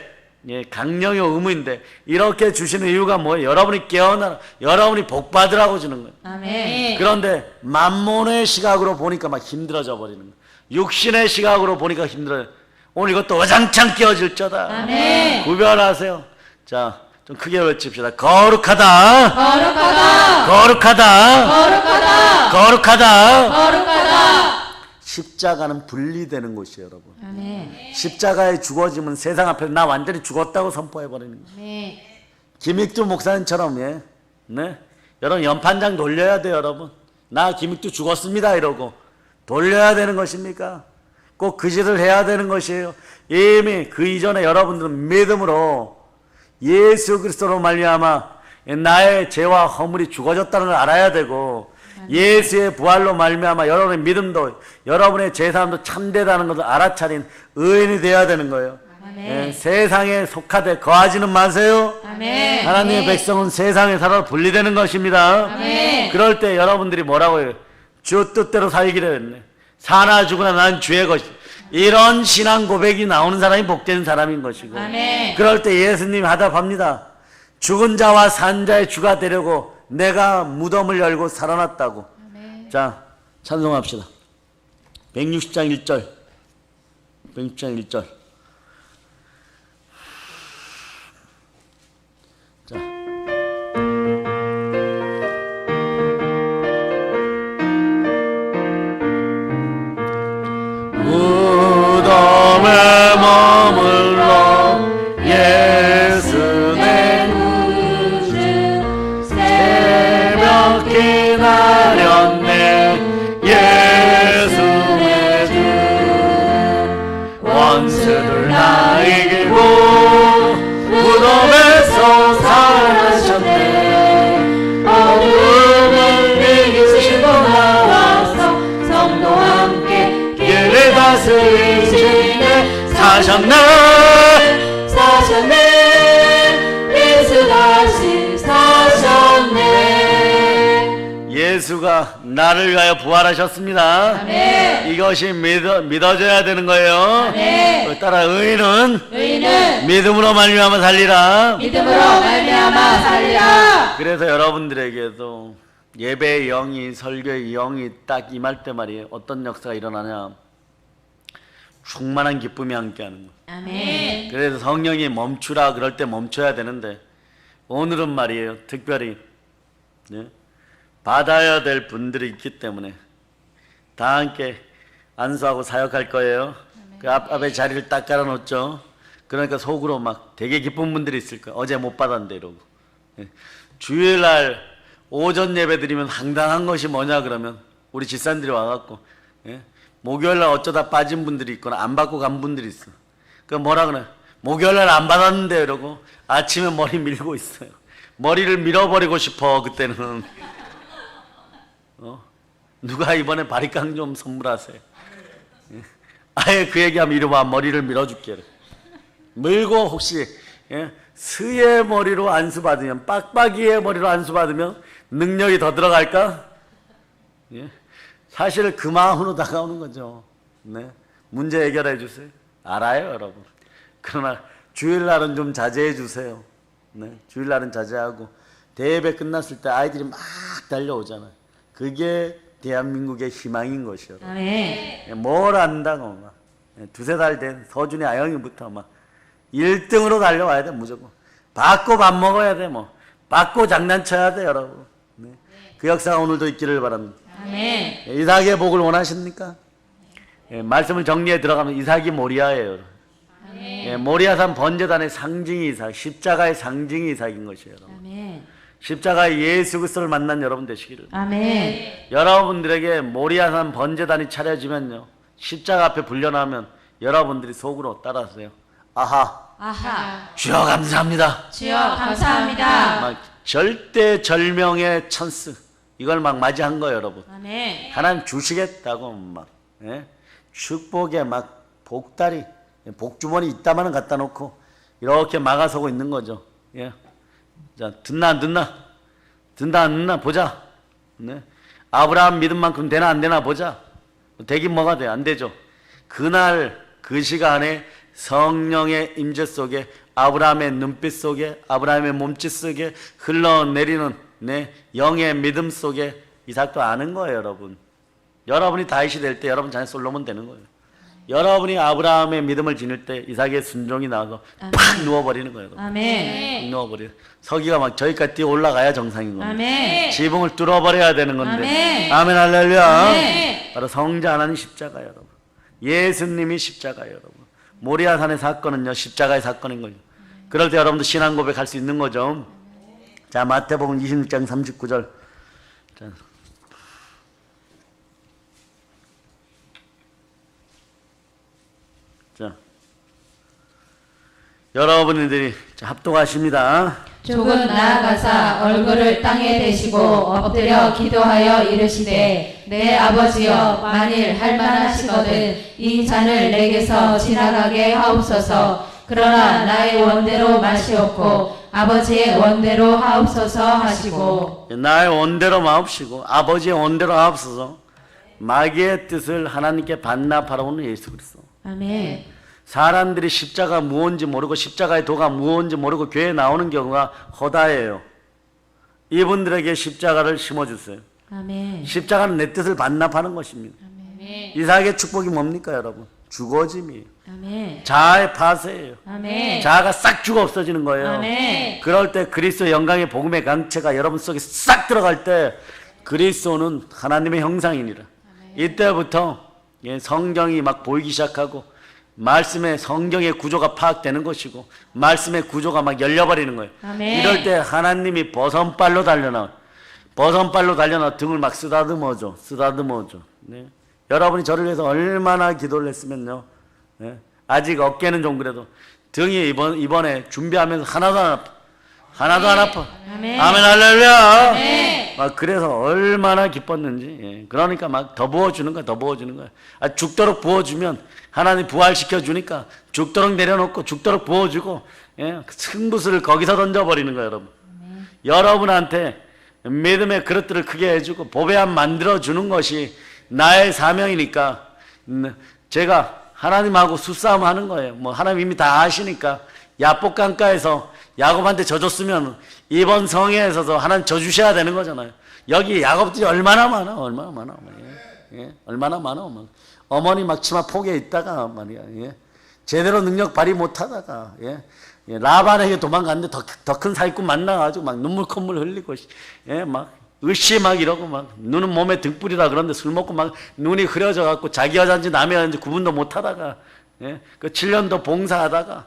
강령의 의무인데 이렇게 주시는 이유가 뭐예요? 여러분이 깨어나라. 여러분이 복받으라고 주는 거예요. 아멘. 그런데 만몬의 시각으로 보니까 막 힘들어져 버리는 거예요. 육신의 시각으로 보니까 힘들어요. 오늘 이것도 어장창 깨어질 자다. 아멘. 구별하세요. 자, 좀 크게 외칩시다. 거룩하다. 거룩하다. 거룩하다. 거룩하다. 거룩하다. 거룩하다. 십자가는 분리되는 곳이에요, 여러분. 아멘. 십자가에 죽어지면 세상 앞에 나 완전히 죽었다고 선포해 버리는 거예요. 아멘. 김익두 목사님처럼 예, 네, 여러분 연판장 돌려야 돼요, 여러분. 나 김익두 죽었습니다 이러고 돌려야 되는 것입니까? 꼭 그 짓을 해야 되는 것이에요. 이미 그 이전에 여러분들은 믿음으로 예수 그리스도로 말미암아 나의 죄와 허물이 죽어졌다는 걸 알아야 되고 예수의 부활로 말미암아 여러분의 믿음도 여러분의 제사함도 참되다는 것을 알아차린 의인이 되어야 되는 거예요. 예, 세상에 속하되 거하지는 마세요. 아멘. 하나님의 백성은 세상에 살아 분리되는 것입니다. 아멘. 그럴 때 여러분들이 뭐라고 해요? 주 뜻대로 살기로 했네. 사나 죽으나 난 주의 것이. 이런 신앙 고백이 나오는 사람이 복된 사람인 것이고. 아멘. 그럴 때 예수님이 하답합니다. 죽은 자와 산 자의 주가 되려고 내가 무덤을 열고 살아났다고. 아멘. 자, 찬송합시다. 160장 1절. 160장 1절. 자. 무덤에 머물러 예수 내 구주 새벽이 나렸네 예수 내 주 원수를 다 이기고 무덤에서 살아나셨네 어둠을 이기시고 나와서 성도와 함께 길을 다스리시네 사셨네 예수 다시 사셨네 예수가 나를 위하여 부활하셨습니다. 아멘. 이것이 믿어져야 되는 거예요. 아멘. 따라 의인은 믿음으로 말미암아 살리라. 믿음으로 말미암아 살리라. 그래서 여러분들에게도 예배의 영이 설교의 영이 딱 임할 때 말이에요. 어떤 역사가 일어나냐? 충만한 기쁨이 함께하는 거예요. 아멘. 그래서 성령이 멈추라 그럴 때 멈춰야 되는데 오늘은 말이에요. 특별히 네? 받아야 될 분들이 있기 때문에 다 함께 안수하고 사역할 거예요. 그 앞에 자리를 딱 깔아놓죠. 그러니까 속으로 막 되게 기쁜 분들이 있을 거예요. 어제 못 받았는데 이러고. 예. 주일날 오전 예배 드리면 황당한 것이 뭐냐 그러면 우리 집사님들이 와갖고 예? 목요일날 어쩌다 빠진 분들이 있거나 안 받고 간 분들이 있어. 그 뭐라 그래? 목요일날 안 받았는데 이러고 아침에 머리 밀고 있어요. 머리를 밀어버리고 싶어 그때는. 누가 이번에 바리깡 좀 선물하세요. 예? 아예 그 얘기하면 이리 와 머리를 밀어줄게. 밀고 혹시 예? 스의 머리로 안수 받으면 빡빡이의 머리로 안수 받으면 능력이 더 들어갈까? 예? 사실 그 마음으로 다가오는 거죠. 네. 문제 해결해 주세요. 알아요, 여러분. 그러나 주일날은 좀 자제해 주세요. 네. 주일날은 자제하고 대예배 끝났을 때 아이들이 막 달려오잖아요. 그게 대한민국의 희망인 것이요. 아멘. 뭘 안다고 막 두세 달 된 서준이 아영이부터 막 1등으로 달려와야 돼 무조건. 받고 밥 먹어야 돼 뭐. 받고 장난쳐야 돼 여러분. 네. 그 역사가 오늘도 있기를 바랍니다. 아멘. 이삭의 복을 원하십니까? 예, 말씀을 정리해 들어가면 이삭이 모리아예요. 예, 모리아산 번제단의 상징이 이삭, 십자가의 상징이 이삭인 것이에요. 여러분. 아멘. 십자가의 예수 그리스도를 만난 여러분 되시기를. 아멘. 여러분들에게 모리아산 번제단이 차려지면요, 십자가 앞에 불려나면 여러분들이 속으로 따라하세요. 아하, 아하. 주여 감사합니다. 주여 감사합니다. 막 절대절명의 찬스, 이걸 막 맞이한 거예요, 여러분. 아멘. 하나님 주시겠다고 막, 예? 축복에 막 복다리, 복주머니 이따만은 갖다 놓고 이렇게 막아서고 있는 거죠. 예. 자, 듣나 안 듣나 보자. 네. 아브라함 믿음만큼 되나 안 되나 보자. 되긴 뭐가 돼? 안 되죠. 그날 그 시간에 성령의 임재 속에, 아브라함의 눈빛 속에, 아브라함의 몸짓 속에 흘러내리는 영의 믿음 속에 이삭도 아는 거예요, 여러분. 여러분이 다윗이 될 때 여러분 자녀 솔로몬 되는 거예요. 여러분이 아브라함의 믿음을 지닐 때 이삭의 순종이 나와서 팍 누워버리는 거예요. 아멘. 누워버려. 서기가 막 저기까지 뛰어 올라가야 정상인 겁니다. 아멘. 지붕을 뚫어버려야 되는 건데. 아멘. 아멘 할렐루야. 아멘. 바로 성자 하나님 십자가예요, 여러분. 예수님이 십자가예요, 여러분. 모리아산의 사건은요, 십자가의 사건인 거죠. 그럴 때 여러분도 신앙 고백할 수 있는 거죠. 자, 마태복음 26장 39절. 자. 자, 여러분들이 합독하십니다. 조금 나아가사 얼굴을 땅에 대시고 엎드려 기도하여 이르시되 내 아버지여 만일 할만하시거든 이 잔을 내게서 지나가게 하옵소서. 그러나 나의 원대로 마시옵고 아버지의 원대로 하옵소서 하시고. 나의 원대로 마옵시고 아버지의 원대로 하옵소서. 마귀의 뜻을 하나님께 반납하라고는 예수 그리스도. 아멘. 사람들이 십자가 무언지 모르고 십자가의 도가 무언지 모르고 교회에 나오는 경우가 허다해요. 이분들에게 십자가를 심어주세요. 아멘. 십자가는 내 뜻을 반납하는 것입니다. 아멘. 이삭의 축복이 뭡니까, 여러분? 죽어짐이에요. 아멘. 자아의 파쇄예요. 아멘. 자아가 싹 죽어 없어지는 거예요. 아멘. 그럴 때 그리스도 영광의 복음의 강체가 여러분 속에 싹 들어갈 때 그리스도는 하나님의 형상이니라. 이때부터 성경이 막 보이기 시작하고 말씀의 성경의 구조가 파악되는 것이고 말씀의 구조가 막 열려버리는 거예요. 아멘. 이럴 때 하나님이 버선발로 달려나와. 버선발로 달려나 등을 막 쓰다듬어줘. 네. 여러분이 저를 위해서 얼마나 기도를 했으면요. 네. 아직 어깨는 좀 그래도 등이 이번에 준비하면서 하나도 안 아파. 아멘. 아멘 할렐루야. 아멘. 막 그래서 얼마나 기뻤는지. 예. 그러니까 막 더 부어주는 거야. 아, 죽도록 부어주면 하나님 부활시켜 주니까 죽도록 내려놓고 죽도록 부어주고, 예. 승부수를 거기서 던져버리는 거예요, 여러분. 여러분한테 믿음의 그릇들을 크게 해주고 보배함 만들어주는 것이 나의 사명이니까 제가 하나님하고 수싸움 하는 거예요. 뭐 하나님 이미 다 아시니까 야복 강가에서 야곱한테 져줬으면 이번 성회에서도 하나님 져주셔야 되는 거잖아요. 여기 야곱들이 얼마나 많아. 예? 얼마나 많아. 어머니 막 치마 폭에 있다가 말이야. 예? 제대로 능력 발휘 못하다가 예? 라반에게 도망갔는데 더 큰 사기꾼 만나가지고 막 눈물 콧물 흘리고 예? 막 으쌰 막 이러고 막 눈은 몸에 등불이라 그런데 술 먹고 막 눈이 흐려져 갖고 자기 여자인지 남의 여자인지 구분도 못하다가 예? 그 7년도 봉사하다가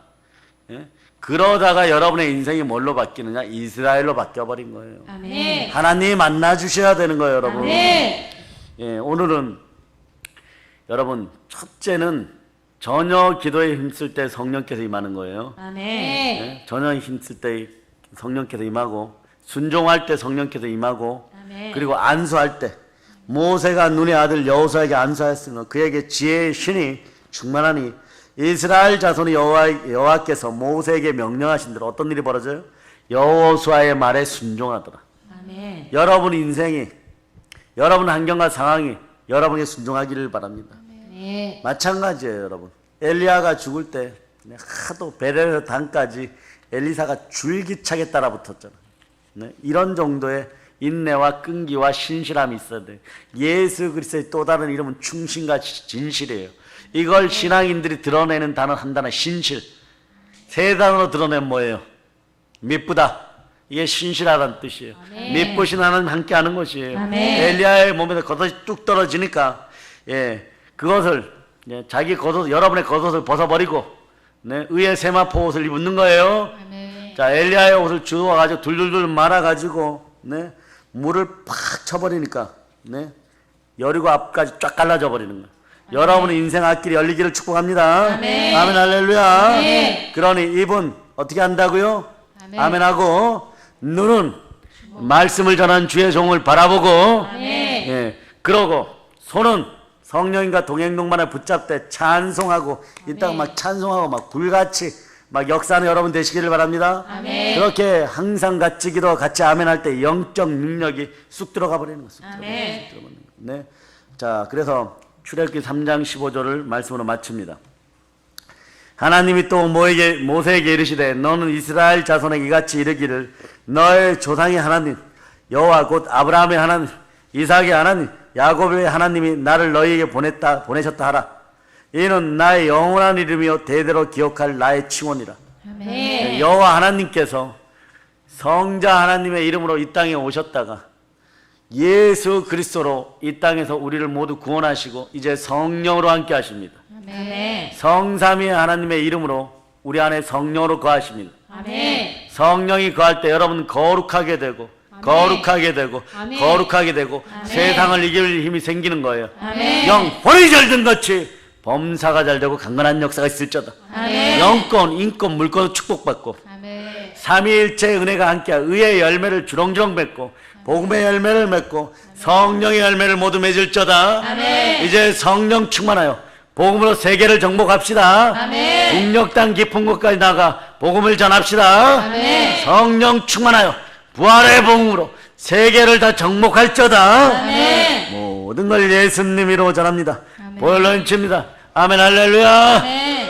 예? 그러다가 여러분의 인생이 뭘로 바뀌느냐? 이스라엘로 바뀌어버린 거예요. 아멘. 하나님이 만나주셔야 되는 거예요, 여러분. 아멘. 예, 오늘은 여러분 첫째는 전혀 기도에 힘쓸 때 성령께서 임하는 거예요. 아멘. 예? 전혀 힘쓸 때 성령께서 임하고 순종할 때 성령께서 임하고 아멘. 그리고 안수할 때 모세가 눈의 아들 여호수아에게 안수하였으며 그에게 지혜의 신이 충만하니 이스라엘 자손의 여호와께서 모세에게 명령하신 대로 어떤 일이 벌어져요? 여호수아의 말에 순종하더라. 아멘. 여러분 인생이 여러분 환경과 상황이 여러분이 순종하기를 바랍니다. 네. 마찬가지예요, 여러분. 엘리야가 죽을 때 하도 베레르 단까지 엘리사가 줄기차게 따라붙었잖아. 네? 이런 정도의 인내와 끈기와 신실함이 있어야 돼. 예수 그리스도의 또 다른 이름은 충신과 진실이에요. 이걸 신앙인들이 드러내는 단어 한 단어 신실. 세 단어로 드러내면 뭐예요? 미쁘다, 이게 신실하다는 뜻이에요. 아멘. 믿으신 하나님 함께하는 것이에요. 아멘. 엘리야의 몸에서 겉옷이 뚝 떨어지니까 그것을 자기 겉옷 여러분의 겉옷을 벗어버리고 의의 세마포 옷을 입는 거예요. 아멘. 자, 엘리야의 옷을 주워가지고 둘둘둘 말아가지고 물을 팍 쳐버리니까 여리고 앞까지 쫙 갈라져 버리는 거예요. 여러분의 인생 앞길이 열리기를 축복합니다. 아멘. 아멘 할렐루야. 아멘. 그러니 입은 어떻게 한다고요? 아멘. 아멘 하고 눈은 말씀을 전한 주의 종을 바라보고 아멘. 그러고 손은 성령님과 동행동반을 붙잡되 찬송하고 이따가 아멘. 막 찬송하고 막 불같이 막 역사하는 여러분 되시기를 바랍니다. 아멘. 그렇게 항상 같이 기도 같이 아멘 할 때 영적 능력이 쑥 들어가 버리는 거죠. 아멘. 네. 자, 그래서 출애굽기 3장 15절을 말씀으로 마칩니다. 하나님이 또 모세에게 이르시되 너는 이스라엘 자손에게 이같이 이르기를 너의 조상의 하나님 여호와 곧 아브라함의 하나님 이삭의 하나님 야곱의 하나님이 나를 너희에게 보내셨다 하라. 이는 나의 영원한 이름이요 대대로 기억할 나의 칭원이라. 아멘. 여호와 하나님께서 성자 하나님의 이름으로 이 땅에 오셨다가 예수 그리스도로 이 땅에서 우리를 모두 구원하시고 이제 성령으로 함께 하십니다. 아멘. 성삼위 하나님의 이름으로 우리 안에 성령으로 거하십니다. 아멘. 성령이 거할 때 여러분 거룩하게 되고 거룩하게 되고 아멘. 거룩하게 되고 아멘. 세상을 이길 힘이 생기는 거예요. 아멘. 영혼이 잘된 같이 범사가 잘 되고 강건한 역사가 있을지어다. 아멘. 영권, 인권, 물권을 축복받고 아멘. 삼위일체 은혜가 함께 의의 열매를 주렁주렁 맺고 복음의 열매를 맺고 성령의 열매를 모두 맺을지어다. 아멘. 이제 성령 충만하여 복음으로 세계를 정복합시다. 아멘. 국력당 깊은 곳까지 나가 복음을 전합시다. 아멘. 성령 충만하여 부활의 복음으로 세계를 다 정복할지어다. 아멘. 모든 걸 예수님으로 전합니다. 아멘. 보혈로 인칩니다. 아멘 할렐루야. 아멘.